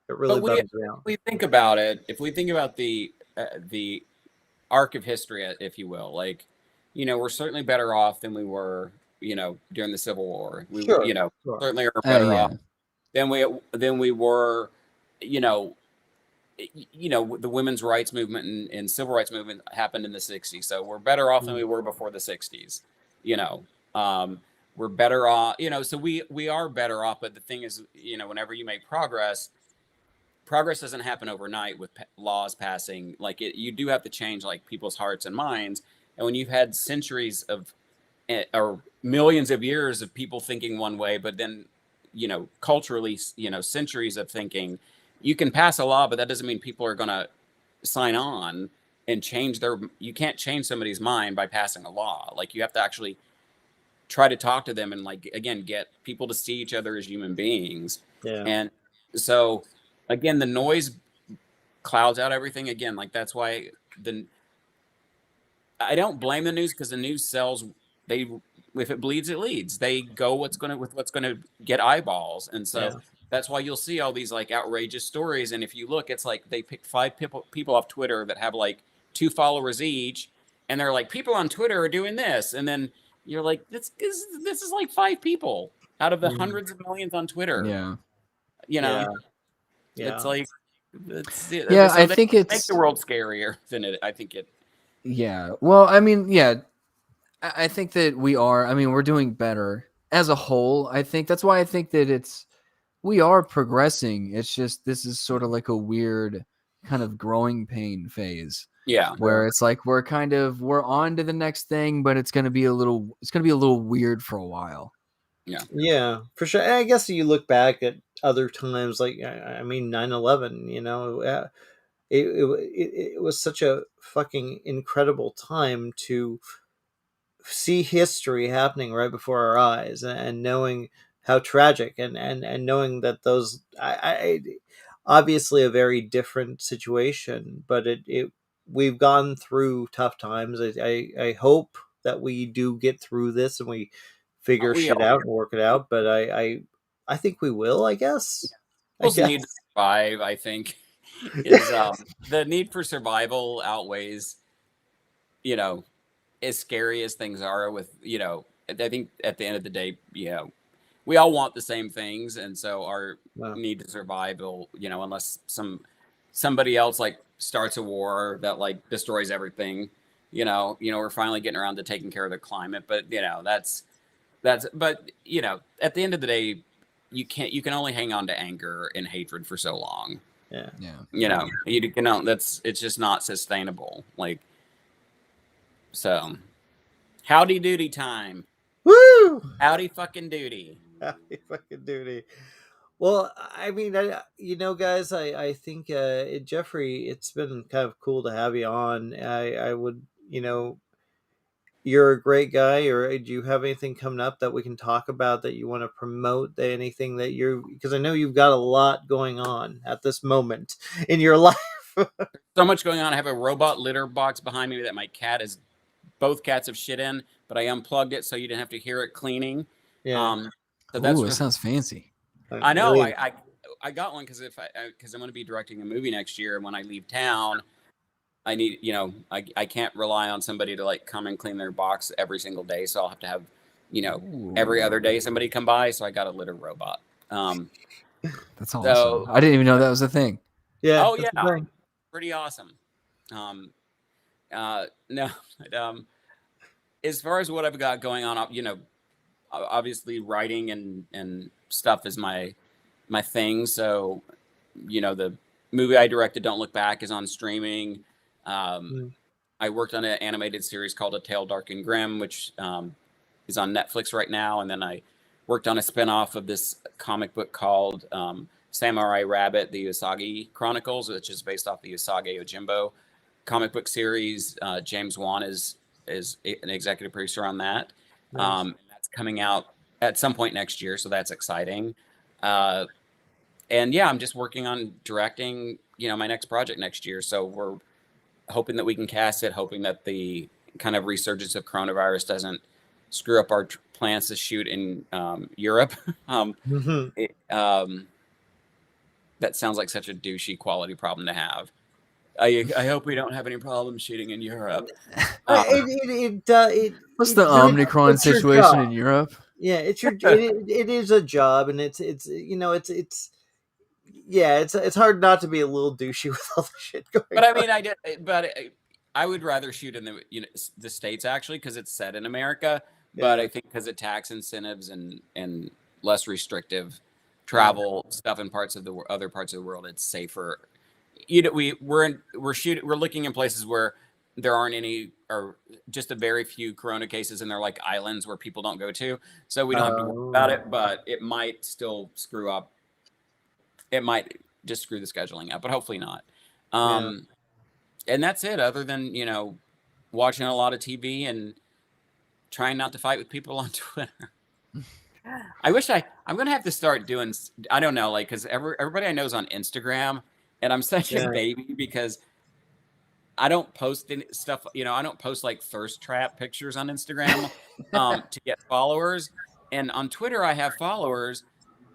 It really bums me out. If we think about it, if we think about the arc of history, if you will, like, we're certainly better off than we were, during the Civil War. We certainly are better off than we were, the women's rights movement and civil rights movement happened in the 60s. So we're better off than we were before the 60s. We're better off, so we are better off. But the thing is, whenever you make progress progress doesn't happen overnight with laws passing. Like you do have to change like people's hearts and minds. And when you've had centuries of or millions of years of people thinking one way, but then, culturally, centuries of thinking, you can pass a law, but that doesn't mean people are going to sign on and you can't change somebody's mind by passing a law. Like you have to actually try to talk to them and like, again, get people to see each other as human beings. Yeah. And so again, the noise clouds out everything again. Like that's why I don't blame the news, because the news sells. If it bleeds, it leads. They go with what's gonna get eyeballs, and so that's why you'll see all these like outrageous stories. And if you look, it's like they pick 5 people off Twitter that have like 2 followers each, and they're like, people on Twitter are doing this, and then you're like, this is like 5 people out of the hundreds of millions on Twitter. Yeah. It's like I think it's make the world scarier than it. I think it. Yeah. Well, I mean, I think that we are. I mean, we're doing better as a whole. I think that's why I think that we are progressing. It's just this is sort of like a weird kind of growing pain phase. Yeah. Where it's like we're on to the next thing, but it's gonna be a little weird for a while. Yeah. Yeah, for sure. And I guess you look back at other times, like I mean 9/11, it was such a fucking incredible time to see history happening right before our eyes, and knowing how tragic, and knowing that those I obviously a very different situation, but we've gone through tough times. I hope that we do get through this and we figure shit out and work it out, but I think we will, I guess. The need to survive, I think, is the need for survival outweighs, as scary as things are with, I think at the end of the day, we all want the same things. And so our need to survive will, unless somebody else like starts a war that like destroys everything, we're finally getting around to taking care of the climate. But, but, at the end of the day, you can only hang on to anger and hatred for so long. Yeah. It's just not sustainable. Like, so howdy doody time. Woo! Howdy fucking doody. Howdy fucking doody. Well, I mean, guys, I think, Jeffrey, it's been kind of cool to have you on. I would, you're a great guy. Or do you have anything coming up that we can talk about that you want to promote? Anything that because I know you've got a lot going on at this moment in your life. So much going on. I have a robot litter box behind me that both cats have shit in, but I unplugged it so you didn't have to hear it cleaning. Yeah. So that's it sounds fancy. I know. I got one because I'm going to be directing a movie next year, and when I leave town, I need, I can't rely on somebody to like come and clean their box every single day. So I'll have to have, every other day somebody come by. So I got a litter robot. That's awesome. So, I didn't even know that was a thing. Yeah. Oh yeah. Pretty awesome. No, as far as what I've got going on, obviously writing and stuff is my thing. So, the movie I directed, Don't Look Back, is on streaming. I worked on an animated series called A Tale Dark and Grim, which is on Netflix right now. And then I worked on a spinoff of this comic book called Samurai Rabbit, the Usagi Chronicles, which is based off the Usagi Yojimbo comic book series. James Wan is an executive producer on that. Nice. That's coming out at some point next year, so that's exciting. And yeah, I'm just working on directing, my next project next year. So we're hoping that we can cast it, hoping that the kind of resurgence of coronavirus doesn't screw up our plans to shoot in Europe. That sounds like such a douchey quality problem to have. I hope we don't have any problems shooting in Europe. What's the Omicron situation in Europe? Yeah, it's your it is a job, and it's hard not to be a little douchey with all the shit going on. But I mean, I would rather shoot in the States actually, because it's set in America. But I think because of tax incentives and less restrictive, travel stuff in parts of the other parts of the world, it's safer. We're looking in places where there aren't any, or just a very few corona cases, and they're like islands where people don't go to, so we don't have to worry about it. But it might still screw up. It might just screw the scheduling up, but hopefully not. And that's it. Other than watching a lot of TV and trying not to fight with people on Twitter. I'm gonna have to start doing, I don't know, like, because everybody I know is on Instagram, and I'm such a baby because I don't post any stuff, I don't post like thirst trap pictures on Instagram to get followers. And on Twitter I have followers,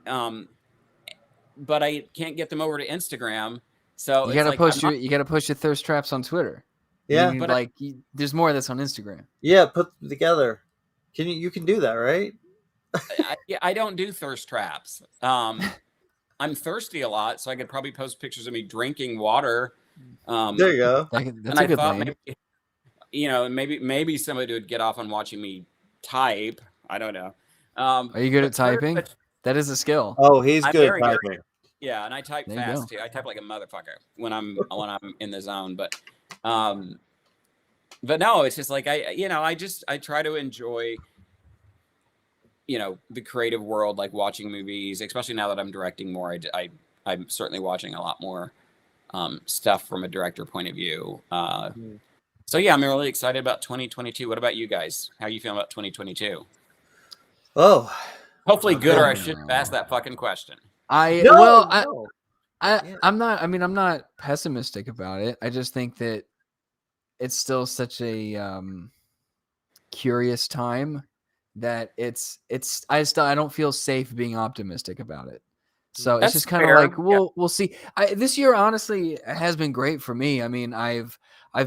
but I can't get them over to Instagram. So you gotta post your thirst traps on Twitter. Yeah, but there's more of this on Instagram. Yeah, put them together. You can do that, right? I don't do thirst traps. I'm thirsty a lot, so I could probably post pictures of me drinking water. There you go. That's a good thing. Maybe somebody would get off on watching me type. I don't know. Are you good at typing? That is a skill. Oh, he's good at typing. Yeah, and I type fast too. I type like a motherfucker when I'm in the zone. But no, it's just like I try to enjoy the creative world, like watching movies, especially now that I'm directing more. I'm certainly watching a lot more stuff from a director point of view. So yeah, I'm really excited about 2022. What about you guys? How are you feeling about 2022? Oh, hopefully good, or I shouldn't ask that fucking question. I'm not. I mean, I'm not pessimistic about it. I just think that it's still such a curious time that I don't feel safe being optimistic about it. So it's just kind of like we'll see. This year honestly has been great for me. I mean, I've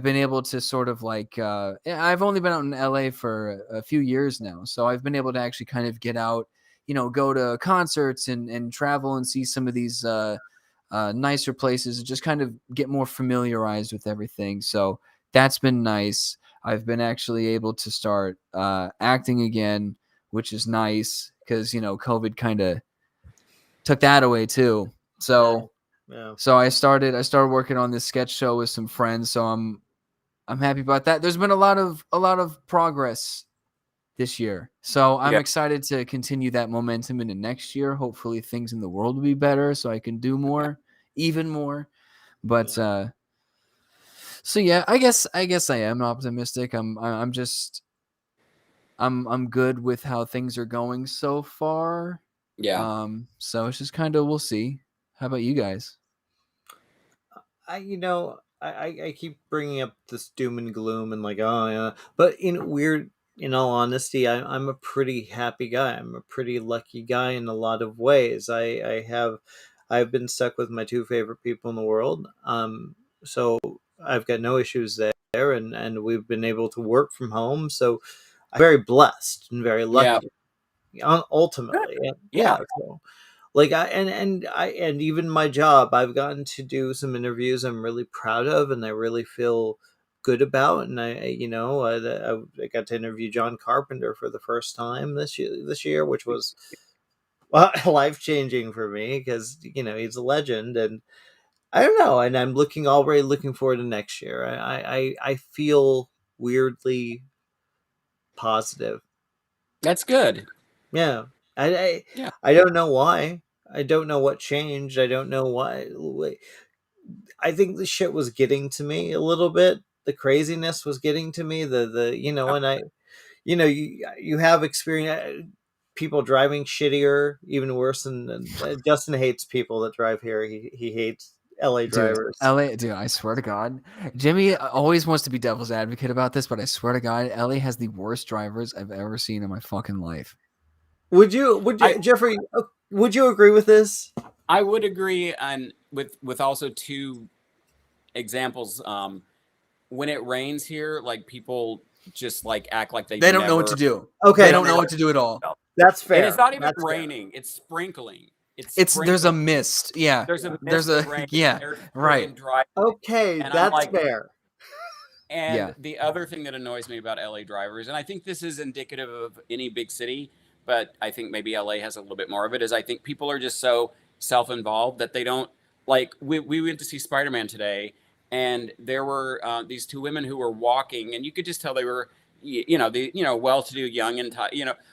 been able to sort of like I've only been out in LA for a few years now, so I've been able to actually kind of get out, go to concerts and travel and see some of these nicer places and just kind of get more familiarized with everything. So that's been nice. I've been actually able to start acting again, which is nice because COVID kind of took that away too. So so I started working on this sketch show with some friends. So I'm happy about that. There's been a lot of progress this year. So I'm excited to continue that momentum into next year. Hopefully things in the world will be better so I can do more, even more. But so yeah, I guess I am optimistic. I'm good with how things are going so far. Yeah. So it's just kind of, we'll see. How about you guys? I keep bringing up this doom and gloom and like, oh yeah, but in all honesty, I'm a pretty happy guy. I'm a pretty lucky guy in a lot of ways. I've been stuck with my two favorite people in the world. So I've got no issues there, and we've been able to work from home. So I'm very blessed and very lucky. Ultimately, so, like and even my job, I've gotten to do some interviews I'm really proud of, and I really feel good about. And I got to interview John Carpenter for the first time this year, which was life changing for me because he's a legend, and I don't know, and I'm already looking forward to next year. I feel weirdly positive. That's good. Yeah. I don't know why. I don't know what changed. I don't know why. I think the shit was getting to me a little bit. The craziness was getting to me. And I, you have experience people driving shittier, even worse than Justin hates people that drive here. He hates LA drivers. Dude, I swear to God, Jimmy always wants to be devil's advocate about this, but I swear to God, LA has the worst drivers I've ever seen in my fucking life. Would you, Jeffrey? Would you agree with this? I would agree, and with also two examples. When it rains here, like people just like act like they don't know what to do. Okay, they don't know what to do at all. That's fair. And it's not even raining; it's sprinkling. There's a mist. Yeah, there's a rain, yeah, right. Dry. Okay, and that's fair. And the other thing that annoys me about LA drivers, and I think this is indicative of any big city, but I think maybe LA has a little bit more of it. Is I think people are just so self-involved that they don't like. We went to see Spider-Man today, and there were these two women who were walking, and you could just tell they were, well-to-do, young and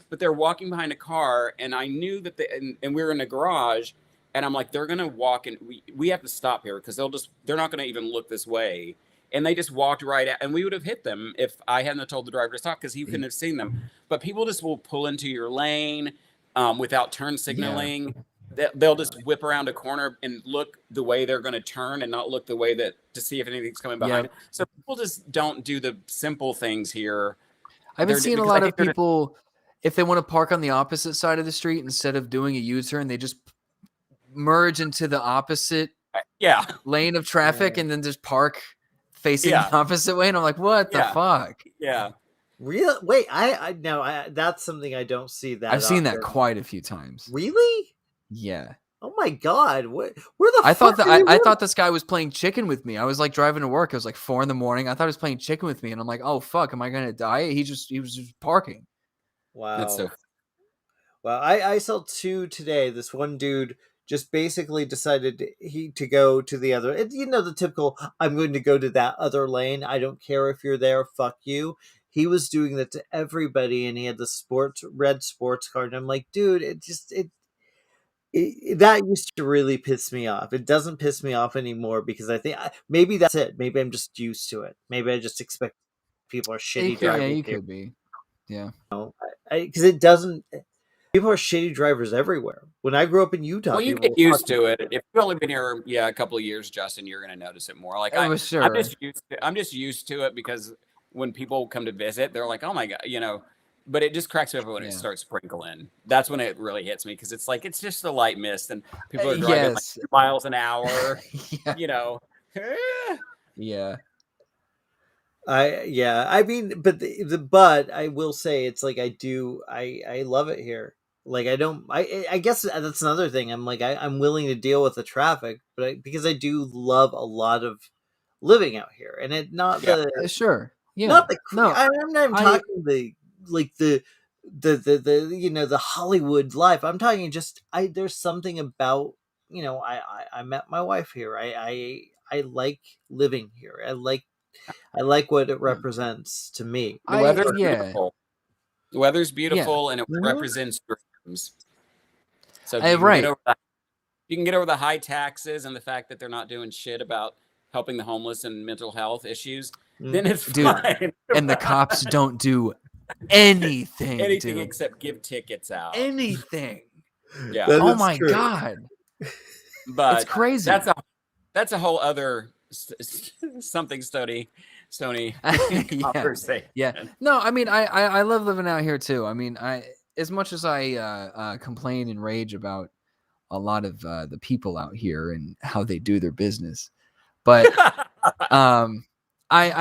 but they're walking behind a car, and I knew that and we were in a garage, and I'm like, they're gonna walk, and we have to stop here because they're not gonna even look this way. And they just walked right at, and we would have hit them if I hadn't told the driver to stop because he couldn't have seen them. But people just will pull into your lane without turn signaling. Yeah. They'll just whip around a corner and look the way they're going to turn and not look the way to see if anything's coming behind. Yeah. So people just don't do the simple things here. I've been seeing a lot of people, if they want to park on the opposite side of the street, instead of doing a U-turn, they just merge into the opposite lane of traffic and then just park facing the opposite way. And I'm like, what the fuck? Yeah. Really? Wait, I no, that's something I don't see that. I've seen that quite a few times. Really? Yeah. Oh my God! Where the I thought that I thought this guy was playing chicken with me. I was like driving to work. It was like 4 a.m. I thought he was playing chicken with me, and I'm like, oh fuck, am I gonna die? He was just parking. Wow. That's so. Well, I saw 2 today. This one dude just basically decided to go to the other. The typical, I'm going to go to that other lane. I don't care if you're there. Fuck you. He was doing that to everybody, and he had the red sports car. And I'm like, dude, that used to really piss me off. It doesn't piss me off anymore because I think maybe that's it. Maybe I'm just used to it. Maybe I just expect people are shitty driving. Yeah, you could be. Yeah. Because it doesn't. People are shitty drivers everywhere. When I grew up in Utah, well, you get used to it. If you've only been here, a couple of years, Justin, you're going to notice it more. Like I'm just used to it because when people come to visit, they're like, "Oh my God," But it just cracks me up when it starts sprinkling. That's when it really hits me because it's like it's just a light mist and people are driving like 2 miles an hour. Yeah. I mean, but I will say it's like I love it here. Like I guess that's another thing. I'm like I'm willing to deal with the traffic, but because I do love a lot of living out here, and it not the sure not the I'm not even talking the Hollywood life. I'm talking just there's something about I met my wife here. I like living here. I like what it represents to me. The weather's beautiful. The weather's beautiful, and it represents dreams. So you can get over the high taxes and the fact that they're not doing shit about helping the homeless and mental health issues. Then it's fine. And the cops don't do anything except give tickets out. Anything. Yeah. Oh my God. But it's crazy. That's a whole other something Stoney conversation. Yeah. No, I mean I love living out here too. I mean, as much as I complain and rage about a lot of the people out here and how they do their business, but I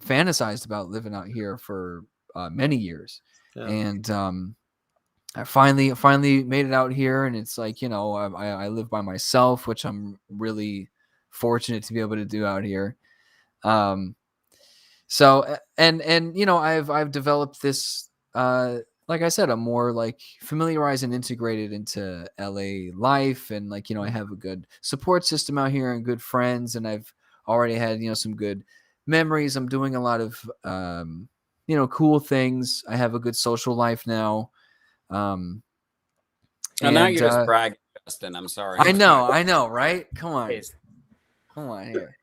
fantasized about living out here for many years, and I finally made it out here, and it's like I live by myself, which I'm really fortunate to be able to do out here. So and I've developed this like I said, I'm more like familiarized and integrated into LA life, and I have a good support system out here and good friends, and I've already had some good memories. I'm doing a lot of cool things. I have a good social life now. Now you're just bragging, Justin. I'm sorry. I know, right? Come on here.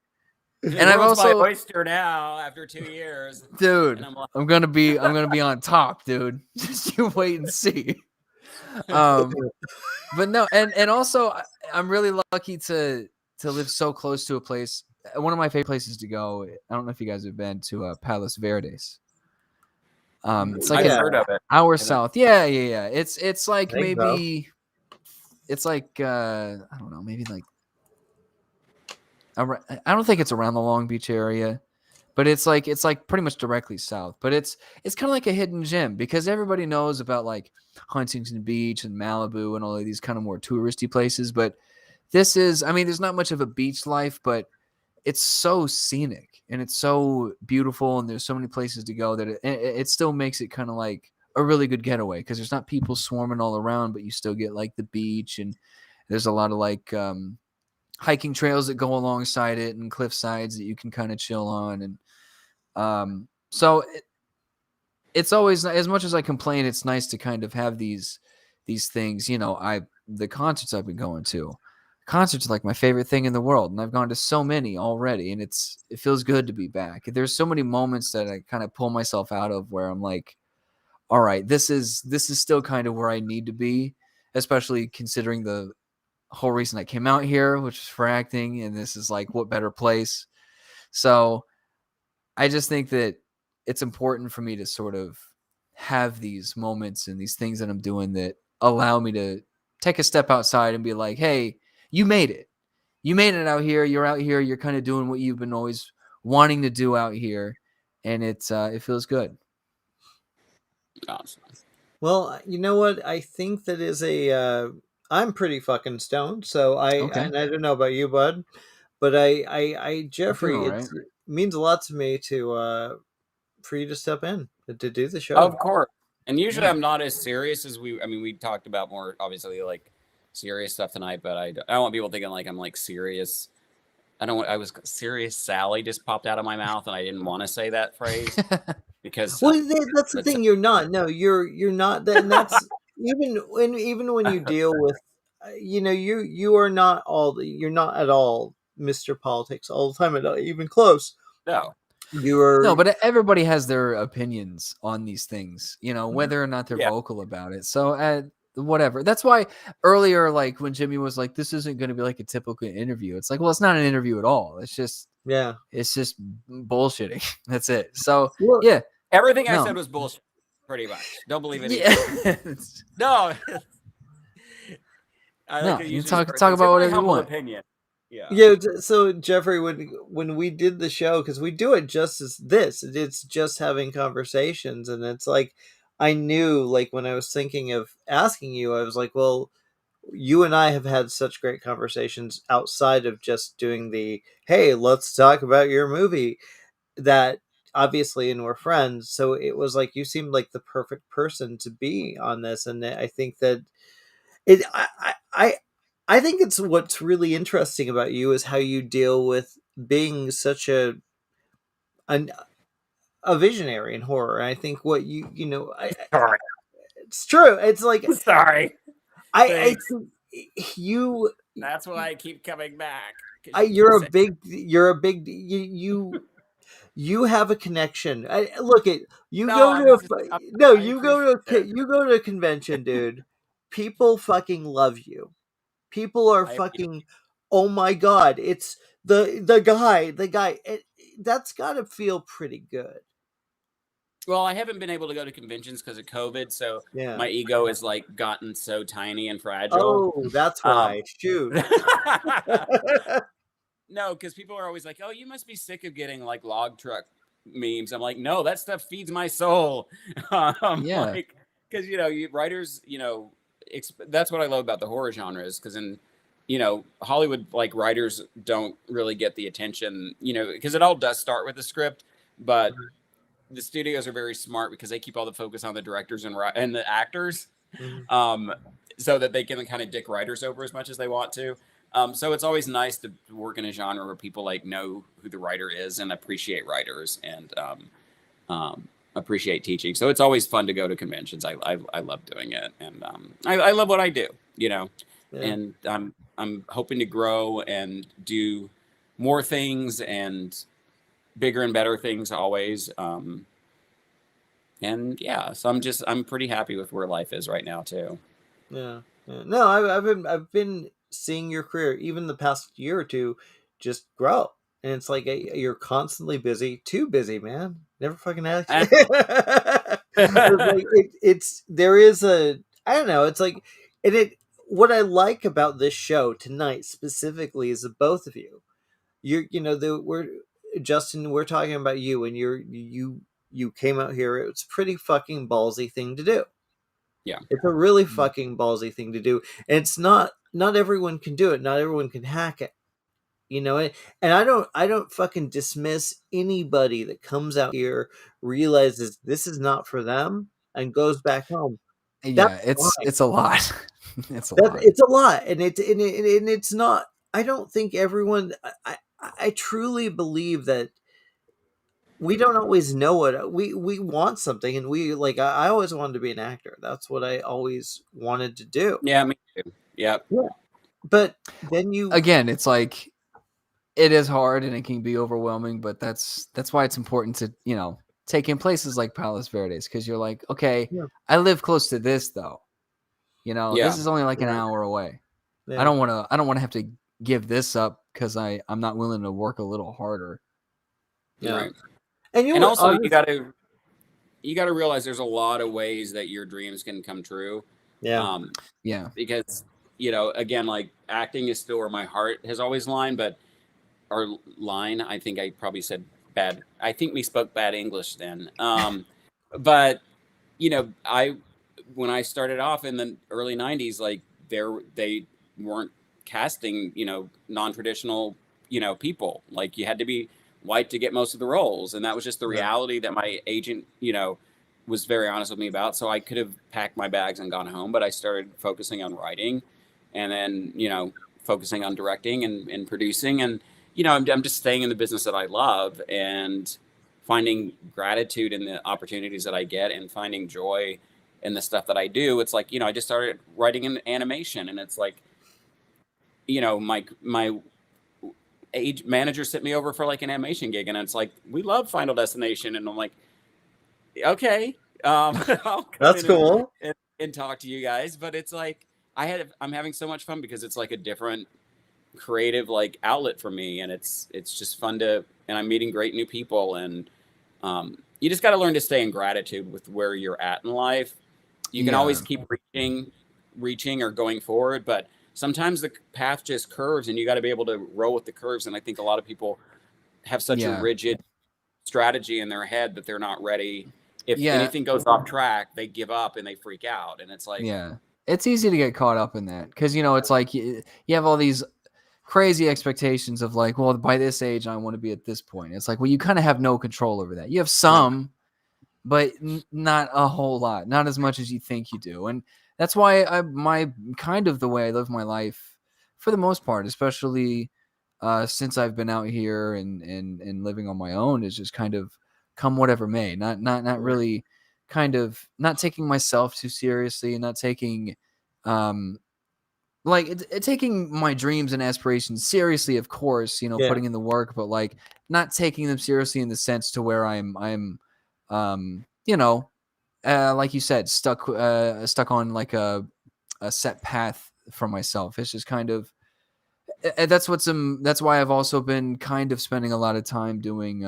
And I've also my oyster now after 2 years, dude. I'm gonna be on top, dude. Just you wait and see. But no, and also I'm really lucky to live so close to a place. One of my favorite places to go. I don't know if you guys have been to Palos Verdes. It's like I've heard of it. Hour south. Yeah. It's like maybe. It's like I don't know, maybe like. I don't think it's around the Long Beach area, but it's like pretty much directly south. But it's kind of like a hidden gem because everybody knows about like Huntington Beach and Malibu and all of these kind of more touristy places. But this is, I mean, there's not much of a beach life, but it's so scenic and it's so beautiful, and there's so many places to go that it still makes it kind of like a really good getaway, because there's not people swarming all around, but you still get like the beach, and there's a lot of like hiking trails that go alongside it and cliff sides that you can kind of chill on. And so it's always, as much as I complain, it's nice to kind of have these things. The concerts I've been going to, concerts are like my favorite thing in the world, and I've gone to so many already, and it feels good to be back. There's so many moments that I kind of pull myself out of where I'm like, all right, this is still kind of where I need to be, especially considering the whole reason I came out here, which is for acting, and this is like, what better place? So I just think that it's important for me to sort of have these moments and these things that I'm doing that allow me to take a step outside and be like, hey, you made it. You made it out here. You're out here. You're kind of doing what you've been always wanting to do out here. And it feels good. Awesome. Well, you know what? I think that is I'm pretty fucking stoned. So and I don't know about you, bud, but I Jeffrey, right. it means a lot to me to, for you to step in to do the show. Of course. And usually I'm not as serious as we talked about more, obviously, like serious stuff tonight, but I don't want people thinking like I'm like serious. I was serious Sally just popped out of my mouth, and I didn't want to say that phrase because that's the thing. You're not. No, you're not. And that's even when you deal with, you are not you're not at all Mr. Politics all the time, at even close. No. No, but everybody has their opinions on these things, whether or not they're vocal about it. So whatever. That's why earlier, like when Jimmy was like, this isn't going to be like a typical interview. It's like, well, it's not an interview at all. It's just, it's just bullshitting. That's it. So yeah. Everything I said was bullshit, pretty much. Don't believe it either. No. You talk about whatever you want. Opinion. Yeah. So Jeffrey, when we did the show, because we do it just as this, it's just having conversations, and it's like, I knew, like, when I was thinking of asking you, I was like, well, you and I have had such great conversations outside of just doing the, hey, let's talk about your movie, that obviously, and we're friends. So it was like, you seemed like the perfect person to be on this. And I think that I think it's what's really interesting about you is how you deal with being such a visionary in horror. And I think what sorry. It's true. It's like, sorry. I you. That's why I keep coming back. You have a connection. You go to a convention, dude. People fucking love you. People are fucking, oh my god, it's the guy. That's got to feel pretty good. Well, I haven't been able to go to conventions because of COVID, so my ego has like gotten so tiny and fragile. Oh, that's why. Shoot. No, because people are always like, "Oh, you must be sick of getting like log truck memes." I'm like, "No, that stuff feeds my soul." Like, because writers, that's what I love about the horror genres. Because in Hollywood, like, writers don't really get the attention, because it all does start with the script, but the studios are very smart because they keep all the focus on the directors and the actors, so that they can kind of dick writers over as much as they want to. So it's always nice to work in a genre where people like know who the writer is and appreciate writers and appreciate teaching. So it's always fun to go to conventions. I love doing it, and I love what I do. And I'm hoping to grow and do more things and bigger and better things always. And so I'm pretty happy with where life is right now too. Yeah. No, I've been seeing your career even the past year or two just grow, and it's like you're constantly busy, too busy, man. Never fucking ask. There is a, I don't know. It's like, what I like about this show tonight specifically is that both of you, Justin, we're talking about you, and you came out here. It's a pretty fucking ballsy thing to do. Yeah. It's a really fucking ballsy thing to do. And it's not everyone can do it. Not everyone can hack it. you know. And I don't fucking dismiss anybody that comes out here, realizes this is not for them, and goes back home. That's Yeah, fine. it's a lot. It's a lot. It's a lot, and it's not. I don't think everyone. I truly believe that we don't always know what we want something, and we like. I always wanted to be an actor. That's what I always wanted to do. Yeah, me too. Yeah. But then you Again, it's like it is hard and it can be overwhelming, but that's why it's important to, take in places like Palos Verdes, because you're like, okay, Yeah. I live close to this though. Yeah. This is only like an Yeah. hour away. Yeah. I don't want to have to give this up because I'm not willing to work a little harder. Yeah. Right. And also you got to realize there's a lot of ways that your dreams can come true. Yeah. Yeah. Because again, like acting is still where my heart has always lined, but our line, I think I probably said bad. I think we spoke bad English then. But when I started off in the early '90s, like they weren't casting, non-traditional, people. Like you had to be white to get most of the roles, and that was just the reality that my agent, was very honest with me about. So I could have packed my bags and gone home, but I started focusing on writing, and then focusing on directing and producing, and I'm just staying in the business that I love and finding gratitude in the opportunities that I get and finding joy in the stuff that I do. It's like, I just started writing in animation, and it's like, my age manager sent me over for like an animation gig, and it's like, we love Final Destination. And I'm like, okay, I'll come that's in cool. and talk to you guys. But it's like, I'm having so much fun because it's like a different creative like outlet for me, and it's just fun and I'm meeting great new people, and you just got to learn to stay in gratitude with where you're at in life. You can always keep reaching or going forward, but sometimes the path just curves, and you got to be able to roll with the curves. And I think a lot of people have such a rigid strategy in their head that they're not ready. If anything goes off track, they give up and they freak out, and it's like, it's easy to get caught up in that because it's like you have all these crazy expectations of like, well, by this age I want to be at this point. It's like, well, you kind of have no control over that. You have some, but not a whole lot, not as much as you think you do. And that's why my kind of the way I live my life for the most part, especially since I've been out here and living on my own, is just kind of come whatever may, not really kind of not taking myself too seriously and not taking taking my dreams and aspirations seriously, of course, putting in the work, but like not taking them seriously in the sense to where I'm like you said, stuck on like a set path for myself. It's just kind of that's why I've also been kind of spending a lot of time doing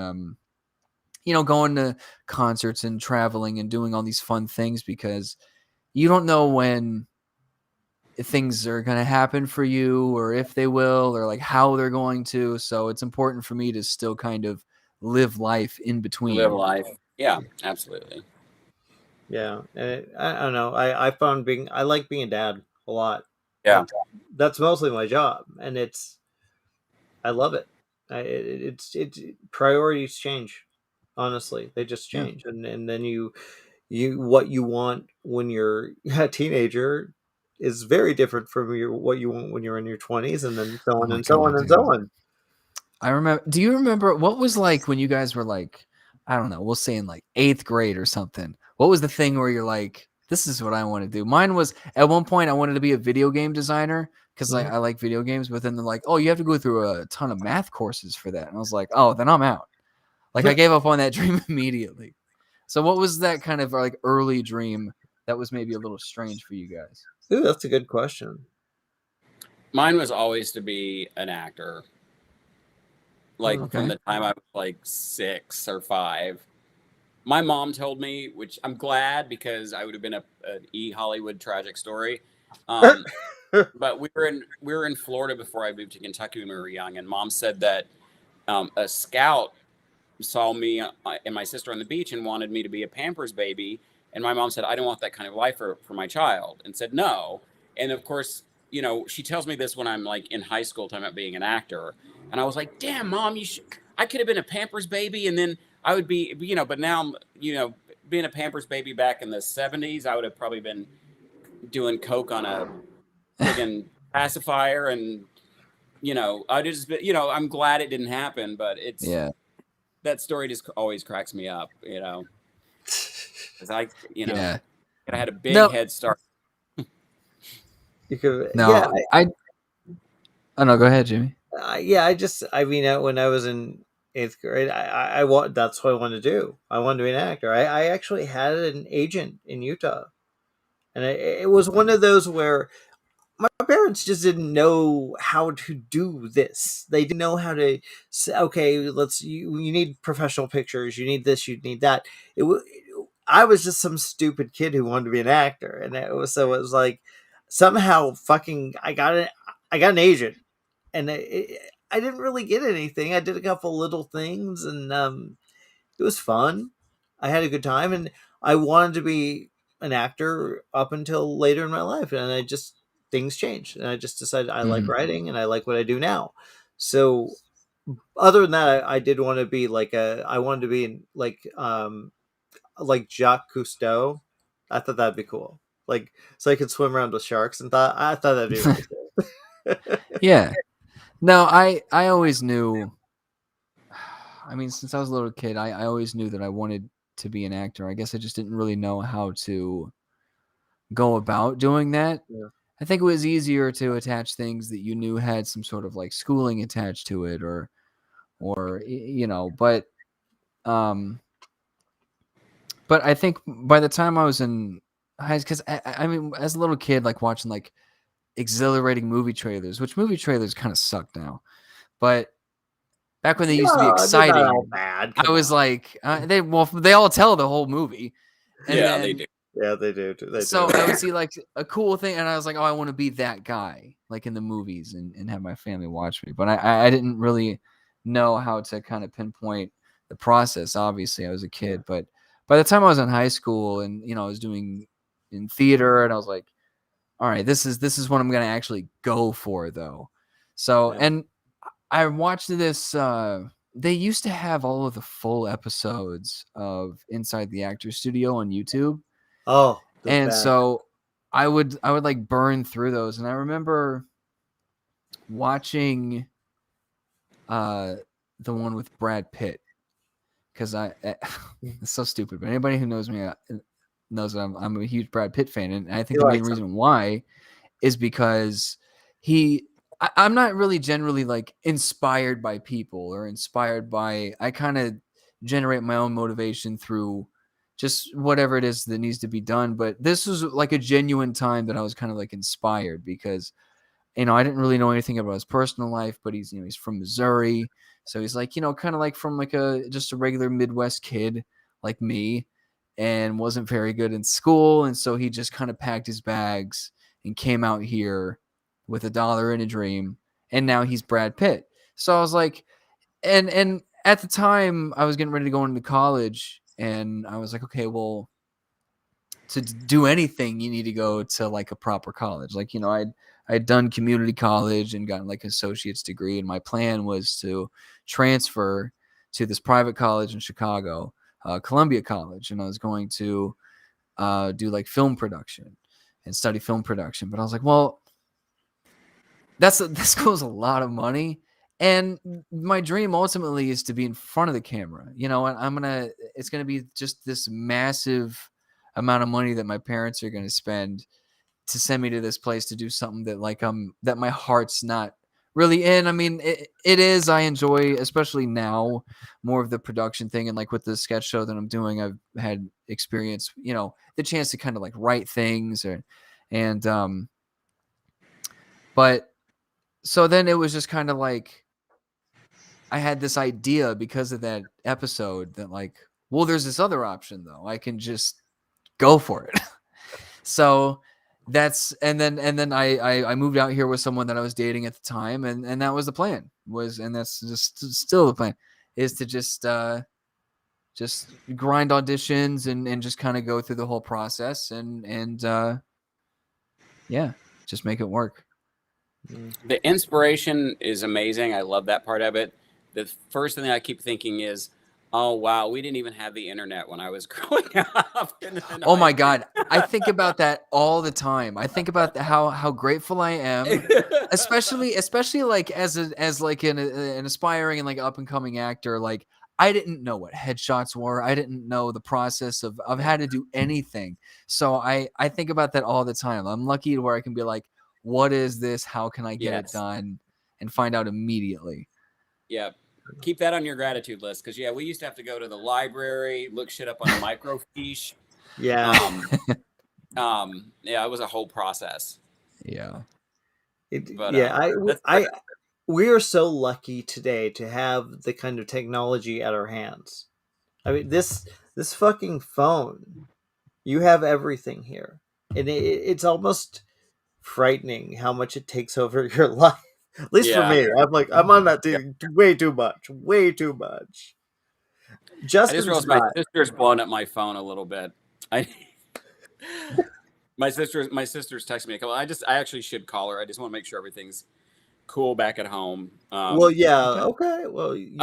going to concerts and traveling and doing all these fun things, because you don't know when things are going to happen for you or if they will or like how they're going to. So it's important for me to still kind of live life in between. Live life. Yeah, absolutely. Yeah. And I don't know. I found I like being a dad a lot. Yeah. That's mostly my job, and I love it. It's priorities change. Honestly, they just change, and then you what you want when you're a teenager is very different from what you want when you're in your 20s, and then so on and so on and so on. I remember. Do you remember what was like when you guys were like, I don't know, we'll say in like 8th grade or something? What was the thing where you're like, this is what I want to do? Mine was at one point I wanted to be a video game designer because I like video games, but then they're like, oh, you have to go through a ton of math courses for that. And I was like, oh, then I'm out. Like I gave up on that dream immediately. So what was that kind of like early dream that was maybe a little strange for you guys? Ooh, that's a good question. Mine was always to be an actor. Like from the time I was like 6 or 5. My mom told me, which I'm glad because I would have been an Hollywood tragic story. But we were in Florida before I moved to Kentucky when we were young, and Mom said that a scout saw me and my sister on the beach and wanted me to be a Pampers baby. And my mom said, I don't want that kind of life for my child, and said no. And of course, you know, she tells me this when I'm like in high school talking about being an actor. And I was like, damn, Mom, I could have been a Pampers baby. And then I would be, you know, but now, you know, being a Pampers baby back in the 70s, I would have probably been doing coke on a friggin' pacifier. And, you know, you know, I'm glad it didn't happen, but that story just always cracks me up, you know, because you know, I had a big head start. You could, no, yeah. Oh no, go ahead, Jimmy. I mean, when I was in 8th grade, that's what I wanted to do. I wanted to be an actor. I actually had an agent in Utah, and it was one of those where my parents just didn't know how to do this. They didn't know how to say, okay, you need professional pictures, you need this, you need that. I was just some stupid kid who wanted to be an actor, and it was like somehow fucking I got an agent, and I didn't really get anything. I did a couple little things, and it was fun. I had a good time, and I wanted to be an actor up until later in my life, and things changed, and I just decided I like writing, and I like what I do now. So, other than that, I did want to be I wanted to be like Jacques Cousteau. I thought that'd be cool, like so I could swim around with sharks, and I thought that'd be really cool. Yeah. No, I always knew. I mean, since I was a little kid, I always knew that I wanted to be an actor. I guess I just didn't really know how to go about doing that. Yeah. I think it was easier to attach things that you knew had some sort of like schooling attached to it, or you know. But I think by the time I was in high school, because I mean, as a little kid, like watching like exhilarating movie trailers, which movie trailers kind of suck now, but back when they used to be exciting, they're not all bad. I was like, they all tell the whole movie. And yeah, then, they do. Yeah, they do. So I would see like a cool thing, and I was like, oh, I want to be that guy, like in the movies, and have my family watch me. But I didn't really know how to kind of pinpoint the process. Obviously, I was a kid, but by the time I was in high school, and you know, I was doing in theater, and I was like, all right, this is what I'm gonna actually go for, though. So, and I watched this. They used to have all of the full episodes of Inside the Actors Studio on YouTube. Oh, and so I would like burn through those. And I remember watching the one with Brad Pitt, because it's so stupid. But anybody who knows me knows that I'm a huge Brad Pitt fan, and I think the main reason why is because I'm not really generally like inspired by people or inspired by. I kind of generate my own motivation through just whatever it is that needs to be done. But this was like a genuine time that I was kind of like inspired, because, you know, I didn't really know anything about his personal life, but he's from Missouri. So he's like, you know, kind of like from like just a regular Midwest kid like me, and wasn't very good in school. And so he just kind of packed his bags and came out here with $1 and a dream. And now he's Brad Pitt. So I was like, and at the time I was getting ready to go into college, and I was like, okay, well, to do anything, you need to go to like a proper college. Like, you know, I'd done community college and gotten like an associate's degree. And my plan was to transfer to this private college in Chicago, Columbia College. And I was going to do like film production and study film production. But I was like, well, this school's a lot of money. And my dream ultimately is to be in front of the camera, you know, and it's going to be just this massive amount of money that my parents are going to spend to send me to this place to do something that like that my heart's not really in. I mean, it is. I enjoy, especially now, more of the production thing, and like with the sketch show that I'm doing, I've had experience, you know, the chance to kind of like write things, but so then it was just kind of like I had this idea because of that episode that like, well, there's this other option though. I can just go for it. So and then I moved out here with someone that I was dating at the time, and that was the plan, and that's just still the plan, is to just grind auditions and just kind of go through the whole process and yeah, just make it work. The inspiration is amazing. I love that part of it. The first thing that I keep thinking is, oh wow, we didn't even have the internet when I was growing up. Oh my God, I think about that all the time. I think about how grateful I am, especially like as an aspiring and like up and coming actor. Like, I didn't know what headshots were. I didn't know the process of how to do anything. So I think about that all the time. I'm lucky to where I can be like, what is this? How can I get it done? And find out immediately. Yeah. Keep that on your gratitude list. Cause we used to have to go to the library, look shit up on microfiche. Yeah. It was a whole process. Yeah. We are so lucky today to have the kind of technology at our hands. I mean, this fucking phone, you have everything here. And it's almost frightening how much it takes over your life. At least for me. I'm on that way too much. I just realized my sister's blowing up my phone a little bit. My sister's texting me a couple. I actually should call her. I just want to make sure everything's cool back at home. Okay. Well, you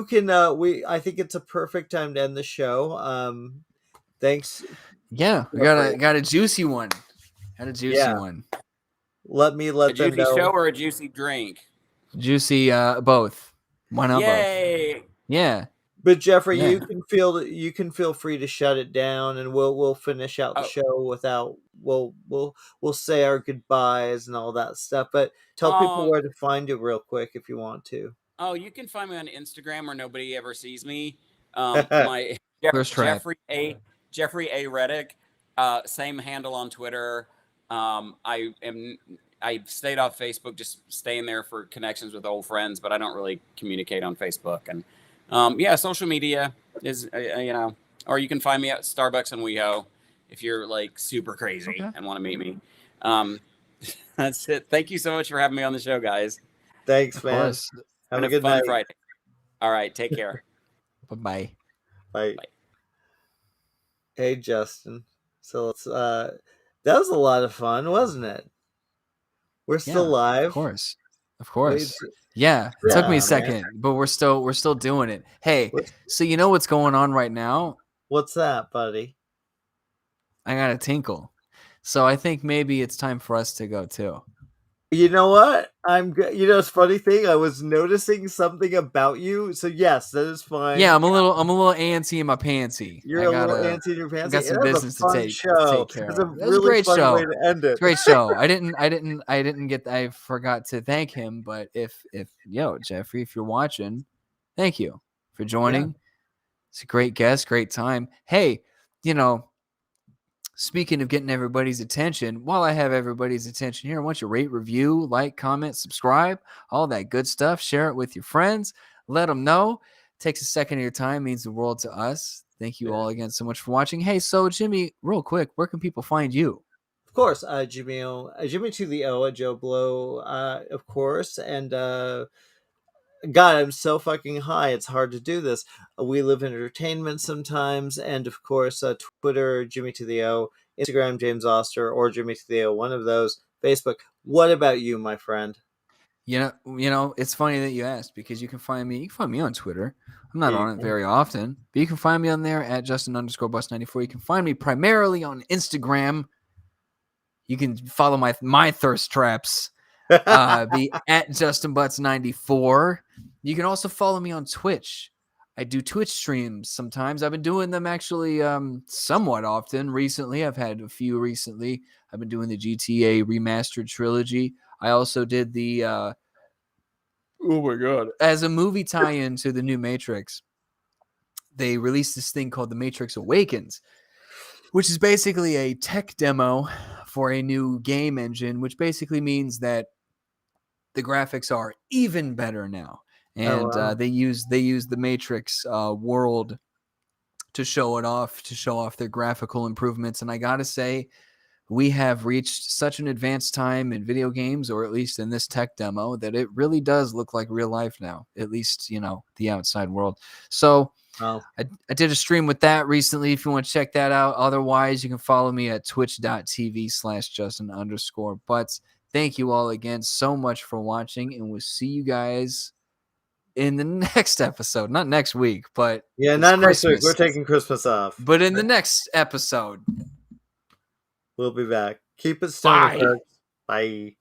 can I think it's a perfect time to end the show. Thanks. Yeah, we got a juicy one. Had a juicy one. Let them know. A juicy show or a juicy drink? Juicy, both. Why not both? Yeah. But Jeffrey, you can feel free to shut it down, and we'll finish out the show without we'll say our goodbyes and all that stuff. But tell people where to find you real quick if you want to. Oh, you can find me on Instagram where nobody ever sees me. My Jeffrey A. Reddick. Same handle on Twitter. I stayed off Facebook, just staying there for connections with old friends, but I don't really communicate on Facebook. And social media is or you can find me at Starbucks and WeHo if you're like super crazy and want to meet me. That's it. Thank you so much for having me on the show, guys. Thanks, man. Have a good fun night. Friday. All right, take care. Bye. Bye. Hey, Justin. So let's that was a lot of fun, wasn't it? We're still live. Of course. Yeah, it took me a second, but we're still doing it. Hey, so you know what's going on right now? What's that, buddy? I got a tinkle. So I think maybe it's time for us to go too. You know what? It's funny thing. I was noticing something about you. So yes, that is fine. Yeah, I'm a little antsy in my pantsy. You're a little antsy in your pantsy. I got some business to take care of. It's a really fun way to end it. Great show. I forgot to thank him, but if Jeffrey, if you're watching, thank you for joining. Yeah. It's a great guest, great time. Hey, speaking of getting everybody's attention, while I have everybody's attention here, I want you to rate, review, like, comment, subscribe, all that good stuff. Share it with your friends. Let them know. Takes a second of your time, means the world to us. Thank you all again so much for watching. Hey, so Jimmy, real quick, where can people find you? Of course, Jimmy to the O at Joe Blow, of course, and God, I'm so fucking high. It's hard to do this. We Live in Entertainment sometimes. And of course, Twitter, Jimmy to the O, Instagram, James Oster, or Jimmy to the O, one of those. Facebook. What about you, my friend? You know, it's funny that you asked because you can find me on Twitter. I'm not on it very often, but you can find me on there at Justin_Bus94. You can find me primarily on Instagram. You can follow my thirst traps. Be at JustinButts94. You can also follow me on Twitch. I do Twitch streams sometimes. I've been doing them actually somewhat often recently. I've had a few recently. I've been doing the GTA remastered trilogy. I also did the oh my god, as a movie tie-in to the new Matrix. They released this thing called The Matrix Awakens, which is basically a tech demo for a new game engine, which basically means that the graphics are even better now. And they use the Matrix world to show off their graphical improvements. And I got to say, we have reached such an advanced time in video games, or at least in this tech demo, that it really does look like real life now, at least, the outside world. So I did a stream with that recently if you want to check that out. Otherwise, you can follow me at twitch.tv/Justin_Butts. Thank you all again so much for watching, and we'll see you guys in the next episode. Not next week, but not next week. We're taking Christmas off. But in the next episode, we'll be back. Keep it Stoney, folks. Bye.